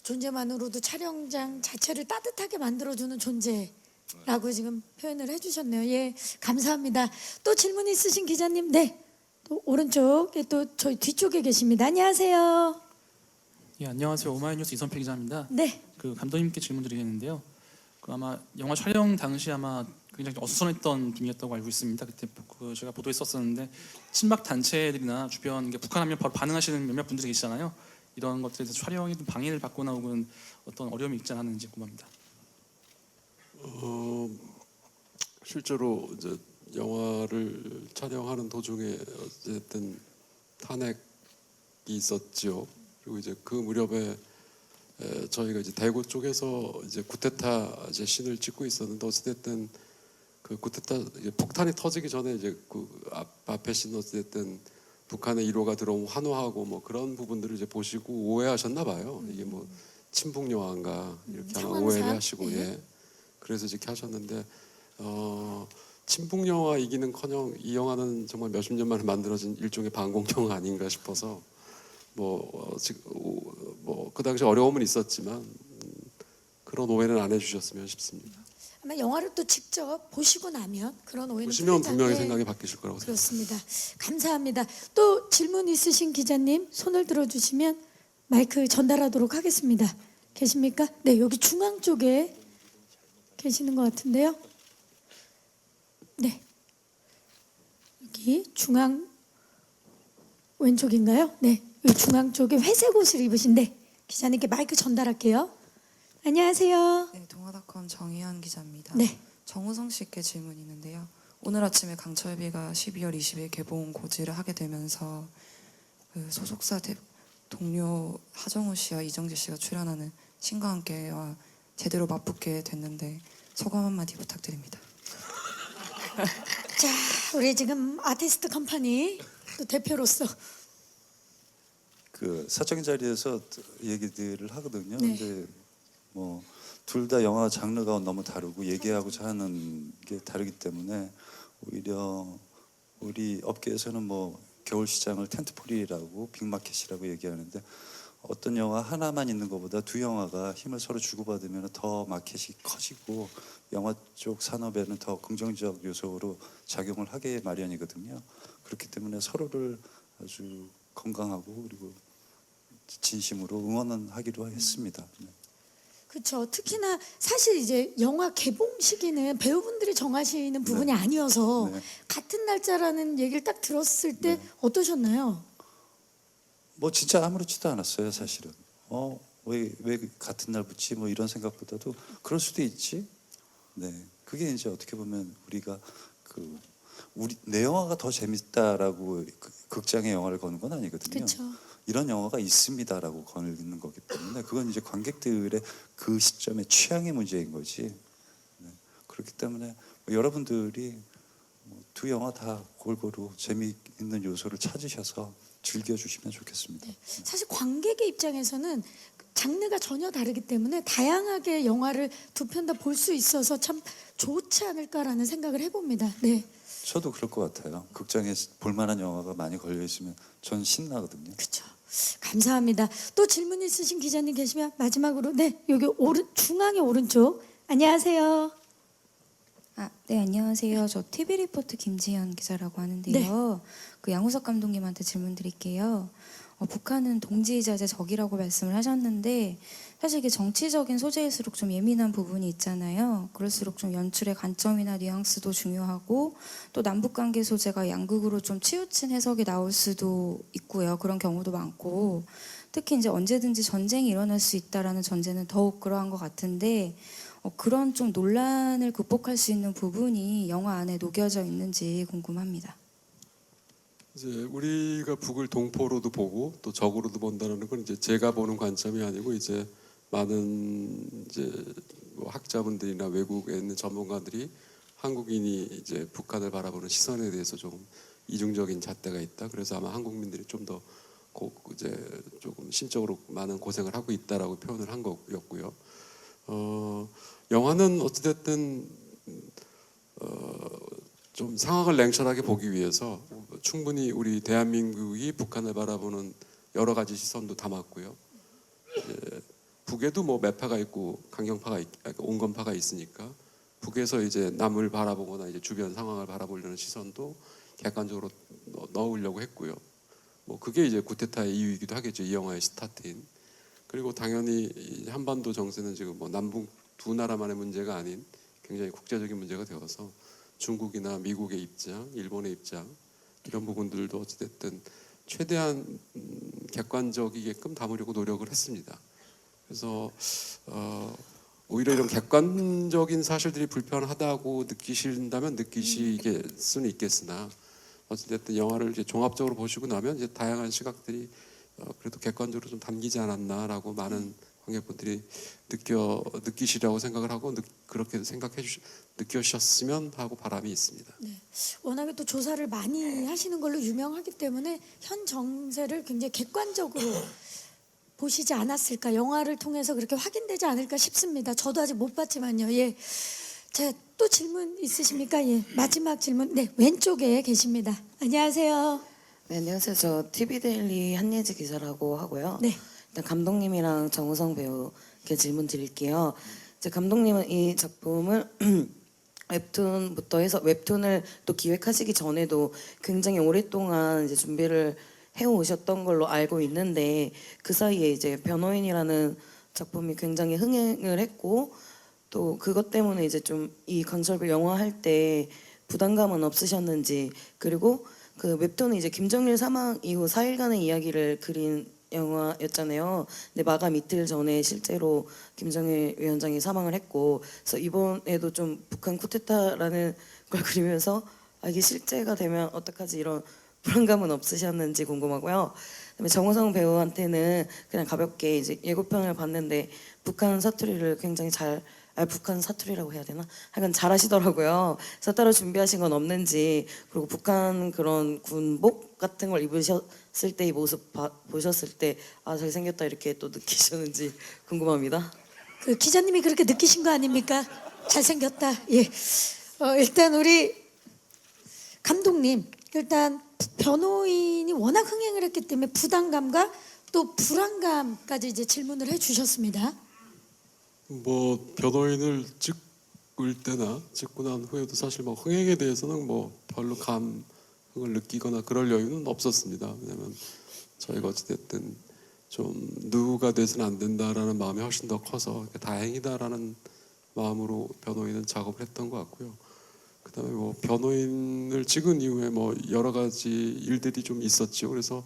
존재만으로도 촬영장 자체를 따뜻하게 만들어주는 존재라고 지금 표현을 해주셨네요. 예, 감사합니다. 또 질문 있으신 기자님, 네, 또 오른쪽에 또 저희 뒤쪽에 계십니다. 안녕하세요. 예, 안녕하세요. 오마이뉴스 이선필 기자입니다. 네, 그 감독님께 질문드리겠는데요. 그 아마 영화 촬영 당시 아마 굉장히 어수선했던 분위기였다고 알고 있습니다. 그때 그 제가 보도에 썼었는데 친박 단체들이나 주변 북한하면 바로 반응하시는 몇몇 분들이 계시잖아요. 이런 것들에 대해서 촬영에 방해를 받거나 혹은 어떤 어려움이 있지 않았는지 궁금합니다. 실제로 이제 영화를 촬영하는 도중에 어쨌든 탄핵이 있었지요. 그리고 이제 그 무렵에 저희가 이제 대구 쪽에서 이제 구테타 이제 씬을 찍고 있었는데 어쨌든 그 구테타 폭탄이 터지기 전에 이제 그 앞에 씬 어쨌든 북한의 1호가 들어오면 환호하고 그런 부분들을 이제 보시고 오해하셨나 봐요. 이게 친북 영화인가 이렇게 아마 상황상? 오해를 하시고 그래서 이렇게 하셨는데 친북 영화이기는커녕 이 영화는 정말 몇십 년 만에 만들어진 일종의 반공 영화 아닌가 싶어서 그 당시 어려움은 있었지만 그런 오해는 안 해주셨으면 싶습니다. 아마 영화를 또 직접 보시고 나면 그런 오해는 보시면 풀리지 분명히 않게 생각이 바뀌실 거라고 생각합니다. 그렇습니다. 감사합니다. 또 질문 있으신 기자님 손을 들어주시면 마이크 전달하도록 하겠습니다. 계십니까? 네, 여기 중앙 쪽에 계시는 것 같은데요. 네, 여기 중앙 왼쪽인가요? 네, 여기 중앙 쪽에 회색 옷을 입으신데 기자님께 마이크 전달할게요. 안녕하세요. 네, 동아닷컴 정희연 기자입니다. 네. 정우성 씨께 질문이 있는데요. 오늘 아침에 강철비가 12월 20일 개봉 고지를 하게 되면서 그 소속사 동료 하정우 씨와 이정재 씨가 출연하는 신과 함께와 제대로 맞붙게 됐는데 소감 한마디 부탁드립니다. 자, 우리 지금 아티스트 컴퍼니 또 대표로서 그 사적인 자리에서 얘기들을 하거든요. 네. 근데 뭐 둘 다 영화 장르가 너무 다르고 얘기하고자 하는 게 다르기 때문에 오히려 우리 업계에서는 뭐 겨울 시장을 텐트폴이라고 빅마켓이라고 얘기하는데 어떤 영화 하나만 있는 것보다 두 영화가 힘을 서로 주고받으면 더 마켓이 커지고 영화 쪽 산업에는 더 긍정적 요소로 작용을 하게 마련이거든요. 그렇기 때문에 서로를 아주 건강하고 그리고 진심으로 응원은 하기로 했습니다. 네. 그렇죠. 특히나 사실 이제 영화 개봉 시기는 배우분들이 정하시는 부분이 아니어서 네. 같은 날짜라는 얘기를 딱 들었을 때 네. 어떠셨나요? 뭐 진짜 아무렇지도 않았어요, 사실은. 왜 같은 날 붙지? 뭐 이런 생각보다도 그럴 수도 있지. 네, 그게 이제 어떻게 보면 우리가 내 영화가 더 재밌다라고 극장에 영화를 거는 건 아니거든요. 그렇죠. 이런 영화가 있습니다라고 거는 거기 때문에 그건 이제 관객들의 그 시점의 취향의 문제인 거지. 네, 그렇기 때문에 뭐 여러분들이 두 영화 다 골고루 재미있는 요소를 찾으셔서 즐겨주시면 좋겠습니다. 네. 사실 관객의 입장에서는 장르가 전혀 다르기 때문에 다양하게 영화를 두 편 다 볼 수 있어서 참 좋지 않을까라는 생각을 해봅니다. 네, 저도 그럴 것 같아요. 극장에 볼만한 영화가 많이 걸려 있으면 전 신나거든요. 그렇죠. 감사합니다. 또 질문 있으신 기자님 계시면 마지막으로 네 여기 중앙의 오른쪽 안녕하세요. 네, 안녕하세요. 저 TV 리포트 김지연 기자라고 하는데요. 그 양우석 감독님한테 질문 드릴게요. 북한은 동지이자 적이라고 말씀을 하셨는데 사실 이게 정치적인 소재일수록 좀 예민한 부분이 있잖아요. 그럴수록 좀 연출의 관점이나 뉘앙스도 중요하고 또 남북 관계 소재가 양극으로 좀 치우친 해석이 나올 수도 있고요. 그런 경우도 많고 특히 이제 언제든지 전쟁이 일어날 수 있다라는 전제는 더욱 그러한 것 같은데 그런 좀 논란을 극복할 수 있는 부분이 영화 안에 녹여져 있는지 궁금합니다. 이제 우리가 북을 동포로도 보고 또 적으로도 본다는 건 이제 제가 보는 관점이 아니고 이제 많은 이제 뭐 학자분들이나 외국에 있는 전문가들이 한국인이 이제 북한을 바라보는 시선에 대해서 조금 이중적인 잣대가 있다. 그래서 아마 한국민들이 좀 더 이제 조금 심적으로 많은 고생을 하고 있다라고 표현을 한 거였고요. 영화는 어찌됐든 좀 상황을 냉철하게 보기 위해서 충분히 우리 대한민국이 북한을 바라보는 여러 가지 시선도 담았고요. 북에도 뭐 매파가 있고 강경파가 온건파가 있으니까 북에서 이제 남을 바라보거나 이제 주변 상황을 바라보려는 시선도 객관적으로 넣으려고 했고요. 뭐 그게 이제 구테타의 이유이기도 하겠죠. 이 영화의 스타트인. 그리고 당연히 한반도 정세는 지금 뭐 남북 두 나라만의 문제가 아닌 굉장히 국제적인 문제가 되어서 중국이나 미국의 입장, 일본의 입장 이런 부분들도 어찌됐든 최대한 객관적이게끔 담으려고 노력을 했습니다. 그래서 오히려 이런 객관적인 사실들이 불편하다고 느끼신다면 느끼실 수는 있겠으나 어찌됐든 영화를 이제 종합적으로 보시고 나면 이제 다양한 시각들이 그래도 객관적으로 좀 담기지 않았나라고 많은 관객분들이 느끼시라고 생각을 하고 그렇게 느끼셨으면 하고 바람이 있습니다. 네. 워낙에 또 조사를 많이 하시는 걸로 유명하기 때문에 현 정세를 굉장히 객관적으로 보시지 않았을까, 영화를 통해서 그렇게 확인되지 않을까 싶습니다. 저도 아직 못 봤지만요. 예. 자, 또 질문 있으십니까? 예. 마지막 질문. 네, 왼쪽에 계십니다. 안녕하세요. 네, 안녕하세요. 저 TV데일리 한예지 기자라고 하고요. 네. 일단 감독님이랑 정우성 배우께 질문 드릴게요. 이제 감독님은 이 작품을 웹툰부터 해서 웹툰을 또 기획하시기 전에도 굉장히 오랫동안 이제 준비를 해오셨던 걸로 알고 있는데 그 사이에 이제 변호인이라는 작품이 굉장히 흥행을 했고 또 그것 때문에 이제 좀 이 강철비 영화 할 때 부담감은 없으셨는지 그리고 그 웹툰은 이제 김정일 사망 이후 4일간의 이야기를 그린 영화였잖아요. 근데 마감 이틀 전에 실제로 김정일 위원장이 사망을 했고, 그래서 이번에도 좀 북한 쿠데타라는 걸 그리면서 이게 실제가 되면 어떡하지 이런 불안감은 없으셨는지 궁금하고요. 그다음에 정우성 배우한테는 그냥 가볍게 이제 예고편을 봤는데 북한 사투리를 굉장히 북한 사투리라고 해야 되나? 하여간 잘하시더라고요. 그래서 따로 준비하신 건 없는지, 그리고 북한 그런 군복 같은 걸 입으셨을 때 이 모습 보셨을 때 잘생겼다 이렇게 또 느끼셨는지 궁금합니다. 그 기자님이 그렇게 느끼신 거 아닙니까? 잘생겼다. 예. 일단 우리 감독님, 일단 변호인이 워낙 흥행을 했기 때문에 부담감과 또 불안감까지 이제 질문을 해주셨습니다. 뭐 변호인을 찍을 때나 찍고 난 후에도 사실 뭐 흥행에 대해서는 뭐 별로 감흥을 느끼거나 그럴 여유는 없었습니다. 왜냐하면 저희가 어찌됐든 좀 누가 돼서는 안 된다라는 마음이 훨씬 더 커서 다행이다라는 마음으로 변호인은 작업을 했던 것 같고요. 그다음에 뭐 변호인을 찍은 이후에 뭐 여러 가지 일들이 좀 있었죠. 그래서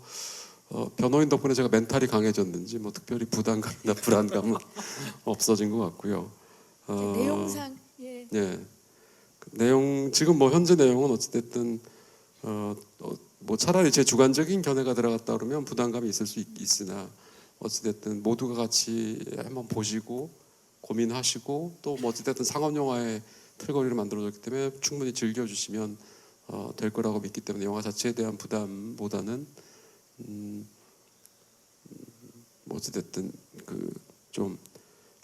변호인 덕분에 제가 멘탈이 강해졌는지 뭐 특별히 부담감이나 불안감은 없어진 것 같고요. 내용상 예. 예. 그 내용 지금 뭐 현재 내용은 어찌됐든 뭐 차라리 제 주관적인 견해가 들어갔다 그러면 부담감이 있을 수 있으나 어찌됐든 모두가 같이 한번 보시고 고민하시고 또 뭐 어찌됐든 상업 영화의 틀거리를 만들어줬기 때문에 충분히 즐겨주시면 될 거라고 믿기 때문에 영화 자체에 대한 부담보다는 뭐 어찌됐든 그 좀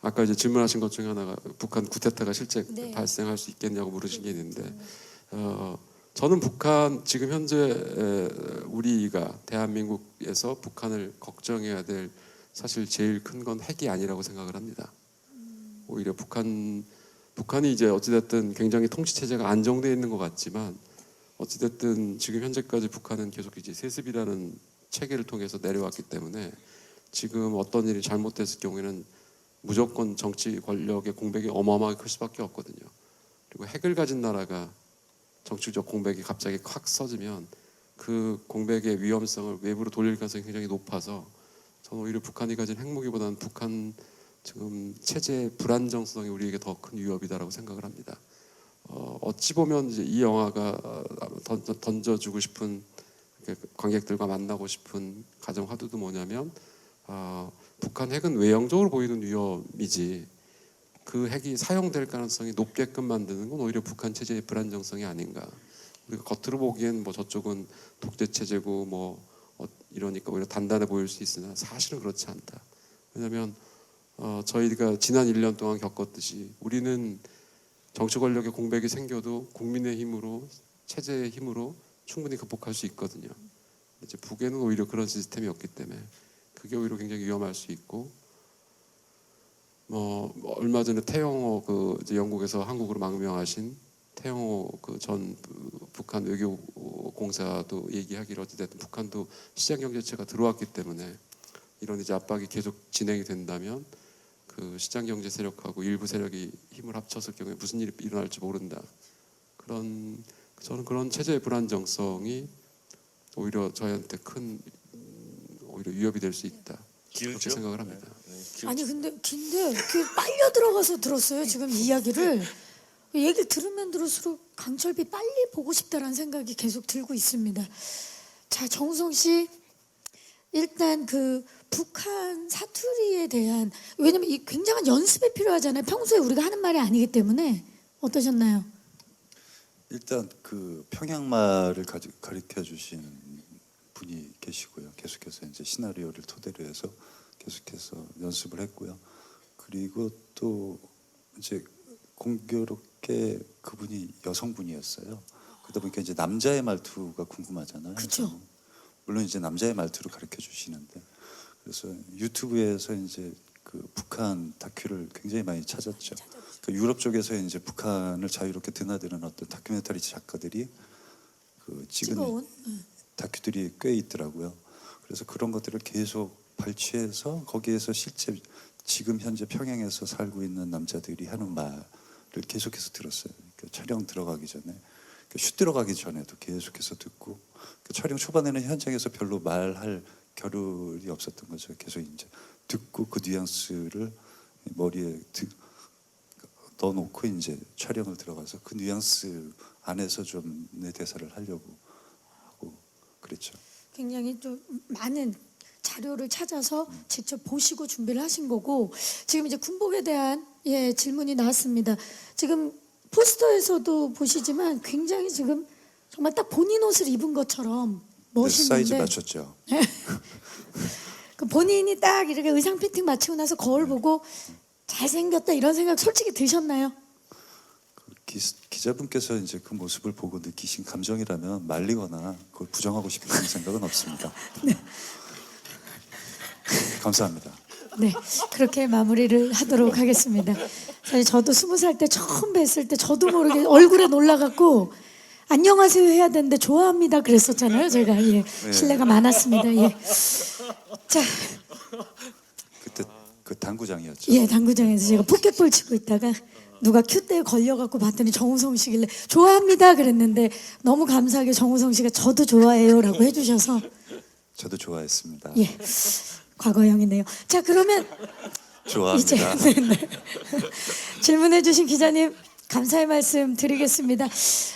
아까 이제 질문하신 것 중에 하나가 북한 쿠데타가 실제 네. 발생할 수 있겠냐고 물으신 게 있는데 저는 북한 지금 현재 우리가 대한민국에서 북한을 걱정해야 될 사실 제일 큰 건 핵이 아니라고 생각을 합니다. 오히려 북한이 이제 어찌됐든 굉장히 통치 체제가 안정되어 있는 것 같지만 어찌됐든 지금 현재까지 북한은 계속 이제 세습이라는 체계를 통해서 내려왔기 때문에 지금 어떤 일이 잘못됐을 경우에는 무조건 정치 권력의 공백이 어마어마하게 클 수밖에 없거든요. 그리고 핵을 가진 나라가 정치적 공백이 갑자기 확 써지면 그 공백의 위험성을 외부로 돌릴 가능성이 굉장히 높아서 저는 오히려 북한이 가진 핵무기보다는 북한 지금 체제의 불안정성이 우리에게 더 큰 위협이다라고 생각을 합니다. 어찌 보면 이제 이 영화가 던져주고 싶은 관객들과 만나고 싶은 가정 화두도 뭐냐면 북한 핵은 외형적으로 보이는 위험이지 그 핵이 사용될 가능성이 높게끔 만드는 건 오히려 북한 체제의 불안정성이 아닌가. 우리가 겉으로 보기엔 뭐 저쪽은 독재 체제고 뭐 이러니까 오히려 단단해 보일 수 있으나 사실은 그렇지 않다. 왜냐하면 저희가 지난 1년 동안 겪었듯이 우리는 정치 권력의 공백이 생겨도 국민의 힘으로 체제의 힘으로 충분히 극복할 수 있거든요. 이제 북에는 오히려 그런 시스템이 없기 때문에 그게 오히려 굉장히 위험할 수 있고 얼마 전에 태영호 이제 영국에서 한국으로 망명하신 태영호 전 북한 외교공사도 얘기하기를 어찌됐든 북한도 시장경제체가 들어왔기 때문에 이런 이제 압박이 계속 진행이 된다면 그 시장경제 세력하고 일부 세력이 힘을 합쳤을 경우에 무슨 일이 일어날지 모른다. 저는 그런 체제의 불안정성이 오히려 저희한테 큰 오히려 위협이 될 수 있다. 그렇게 생각을 합니다. 아니 근데 그 빨려 들어가서 들었어요 지금 이야기를. 얘기를 들으면 들을수록 강철비 빨리 보고 싶다라는 생각이 계속 들고 있습니다. 자, 정우성 씨 일단 그 북한 사투리에 대한 왜냐면 이 굉장한 연습이 필요하잖아요. 평소에 우리가 하는 말이 아니기 때문에 어떠셨나요? 일단 그 평양말을 가르쳐 주신 분이 계시고요. 계속해서 이제 시나리오를 토대로 해서 계속해서 연습을 했고요. 그리고 또 이제 공교롭게 그분이 여성분이었어요. 그러다 보니까 이제 남자의 말투가 궁금하잖아요. 그렇죠. 물론 이제 남자의 말투로 가르쳐 주시는데 그래서 유튜브에서 이제 그 북한 다큐를 굉장히 많이 찾았죠. 그 유럽 쪽에서 이제 북한을 자유롭게 드나드는 어떤 다큐멘터리 작가들이 그 찍은 다큐들이 꽤 있더라고요. 그래서 그런 것들을 계속 발췌해서 거기에서 실제 지금 현재 평양에서 살고 있는 남자들이 하는 말을 계속해서 들었어요. 그러니까 촬영 들어가기 전에, 슛 들어가기 전에도 계속해서 듣고 촬영 초반에는 현장에서 별로 말할 겨를이 없었던 거죠. 계속 이제 듣고 그 뉘앙스를 머리에 넣어놓고 이제 촬영을 들어가서 그 뉘앙스 안에서 좀 내 대사를 하려고 하고 그랬죠. 굉장히 좀 많은 자료를 찾아서 직접 보시고 준비를 하신 거고, 지금 이제 군복에 대한 질문이 나왔습니다. 지금 포스터에서도 보시지만 굉장히 지금 정말 딱 본인 옷을 입은 것처럼 멋있는데, 사이즈 맞췄죠. 그 본인이 딱 이렇게 의상 피팅 마치고 나서 거울 보고 잘생겼다 이런 생각 솔직히 드셨나요? 기자분께서 이제 그 모습을 보고 느끼신 감정이라면 말리거나 그걸 부정하고 싶은 생각은 없습니다. 감사합니다. 네, 그렇게 마무리를 하도록 하겠습니다. 사실 저도 20살 때 처음 뵀을 때 저도 모르게 얼굴에 놀라갖고 안녕하세요 해야 되는데 좋아합니다 그랬었잖아요. 제가 신뢰가 많았습니다. 자, 그때 그 당구장이었죠. 당구장에서 제가 포켓볼 치고 있다가 누가 큐대에 걸려갖고 봤더니 정우성 씨길래 좋아합니다 그랬는데 너무 감사하게 정우성 씨가 저도 좋아해요라고 해주셔서 저도 좋아했습니다. 과거형이네요. 자, 그러면 이제 좋아합니다. 질문해주신 기자님 감사의 말씀 드리겠습니다.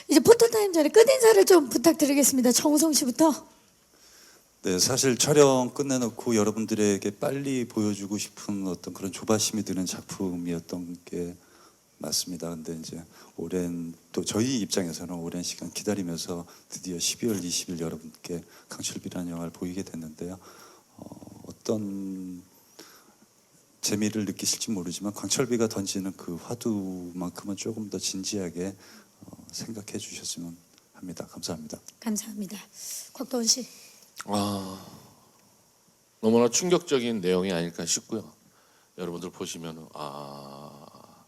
이제 포토타임 전에 끝인사를 좀 부탁드리겠습니다. 정우성 씨부터. 네, 사실 촬영 끝내놓고 여러분들에게 빨리 보여주고 싶은 어떤 그런 조바심이 드는 작품이었던 게 맞습니다. 근데 이제 오랜 또 저희 입장에서는 오랜 시간 기다리면서 드디어 12월 20일 여러분께 강철비라는 영화를 보이게 됐는데요. 어떤 재미를 느끼실지 모르지만 강철비가 던지는 그 화두만큼은 조금 더 진지하게 생각해 주셨으면 합니다. 감사합니다. 감사합니다. 곽도원 씨. 너무나 충격적인 내용이 아닐까 싶고요. 여러분들 보시면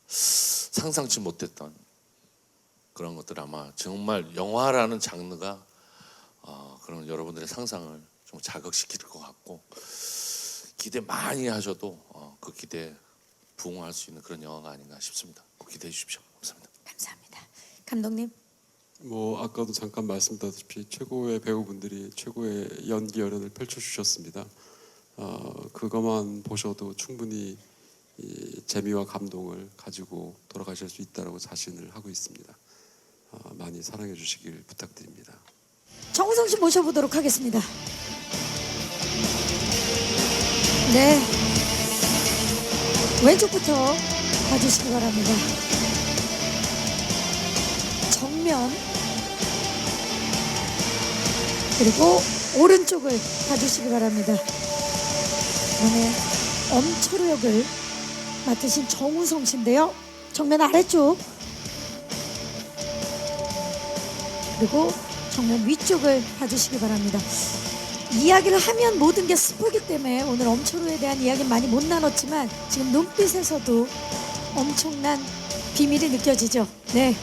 상상치 못했던 그런 것들, 아마 정말 영화라는 장르가 그런 여러분들의 상상을 좀 자극시킬 것 같고, 기대 많이 하셔도 그 기대에 부응할 수 있는 그런 영화가 아닌가 싶습니다. 꼭 기대해 주십시오. 감사합니다. 감사합니다. 감독님. 뭐 아까도 잠깐 말씀드렸다시피 최고의 배우분들이 최고의 연기 열연을 펼쳐주셨습니다. 그것만 보셔도 충분히 이 재미와 감동을 가지고 돌아가실 수 있다라고 자신을 하고 있습니다. 많이 사랑해 주시길 부탁드립니다. 정우성 씨 모셔보도록 하겠습니다. 네, 왼쪽부터 봐주시기 바랍니다. 정면, 그리고 오른쪽을 봐주시기 바랍니다. 이번에 엄철우 역을 맡으신 정우성 씨인데요. 정면 아래쪽, 그리고 정면 위쪽을 봐주시기 바랍니다. 이야기를 하면 모든 게 스포기 때문에 오늘 엄철우에 대한 이야기는 많이 못 나눴지만 지금 눈빛에서도 엄청난 비밀이 느껴지죠. 네,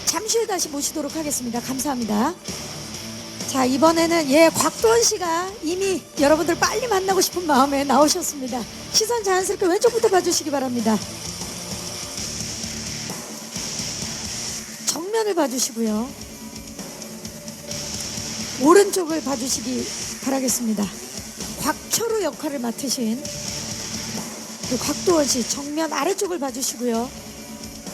잠시 후에 다시 모시도록 하겠습니다. 감사합니다. 자, 이번에는 곽도원 씨가 이미 여러분들 빨리 만나고 싶은 마음에 나오셨습니다. 시선 자연스럽게 왼쪽부터 봐주시기 바랍니다. 정면을 봐주시고요. 오른쪽을 봐주시기 바라겠습니다. 곽철우 역할을 맡으신 그 곽도원 씨, 정면 아래쪽을 봐주시고요.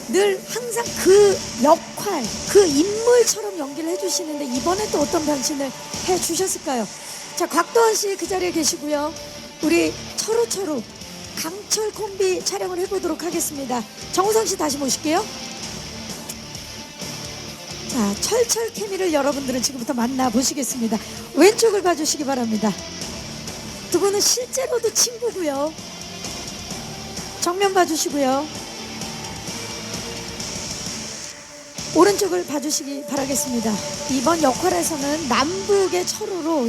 늘 항상 그 역할, 그 인물처럼 연기를 해주시는데 이번에 또 어떤 변신을 해주셨을까요? 자, 곽도원 씨 그 자리에 계시고요. 우리 철우 강철 콤비 촬영을 해보도록 하겠습니다. 정우성 씨 다시 모실게요. 자, 철철 케미를 여러분들은 지금부터 만나보시겠습니다. 왼쪽을 봐주시기 바랍니다. 두 분은 실제로도 친구고요. 정면 봐주시고요. 오른쪽을 봐주시기 바라겠습니다. 이번 역할에서는 남북의 철우로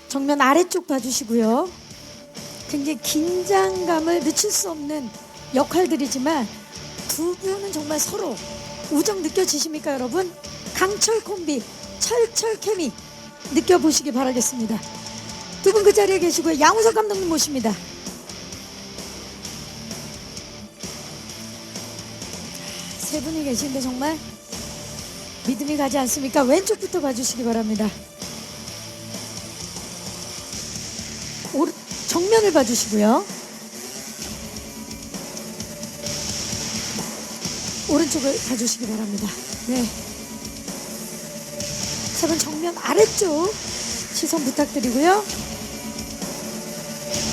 정면 아래쪽 봐주시고요. 굉장히 긴장감을 늦출 수 없는 역할들이지만 두 분은 정말 서로 우정 느껴지십니까, 여러분? 강철 콤비, 철철 케미 느껴보시기 바라겠습니다. 두 분 그 자리에 계시고요. 양우석 감독님 모십니다. 세 분이 계신데 정말 믿음이 가지 않습니까? 왼쪽부터 봐주시기 바랍니다. 정면을 봐주시고요. 오른쪽을 봐주시기 바랍니다. 네. 세 분 정면 아래쪽 시선 부탁드리고요.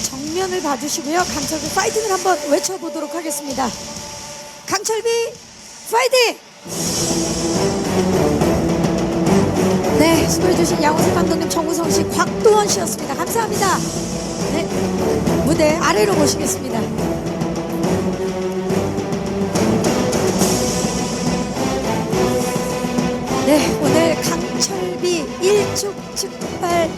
정면을 봐주시고요. 강철비 파이팅을 한번 외쳐보도록 하겠습니다. 강철비 파이팅! 네, 수고해주신 양호석 감독님, 정우성 씨, 곽도원 씨였습니다. 감사합니다. 네, 무대 아래로 모시겠습니다. 네, 오늘 강철비 일촉즉발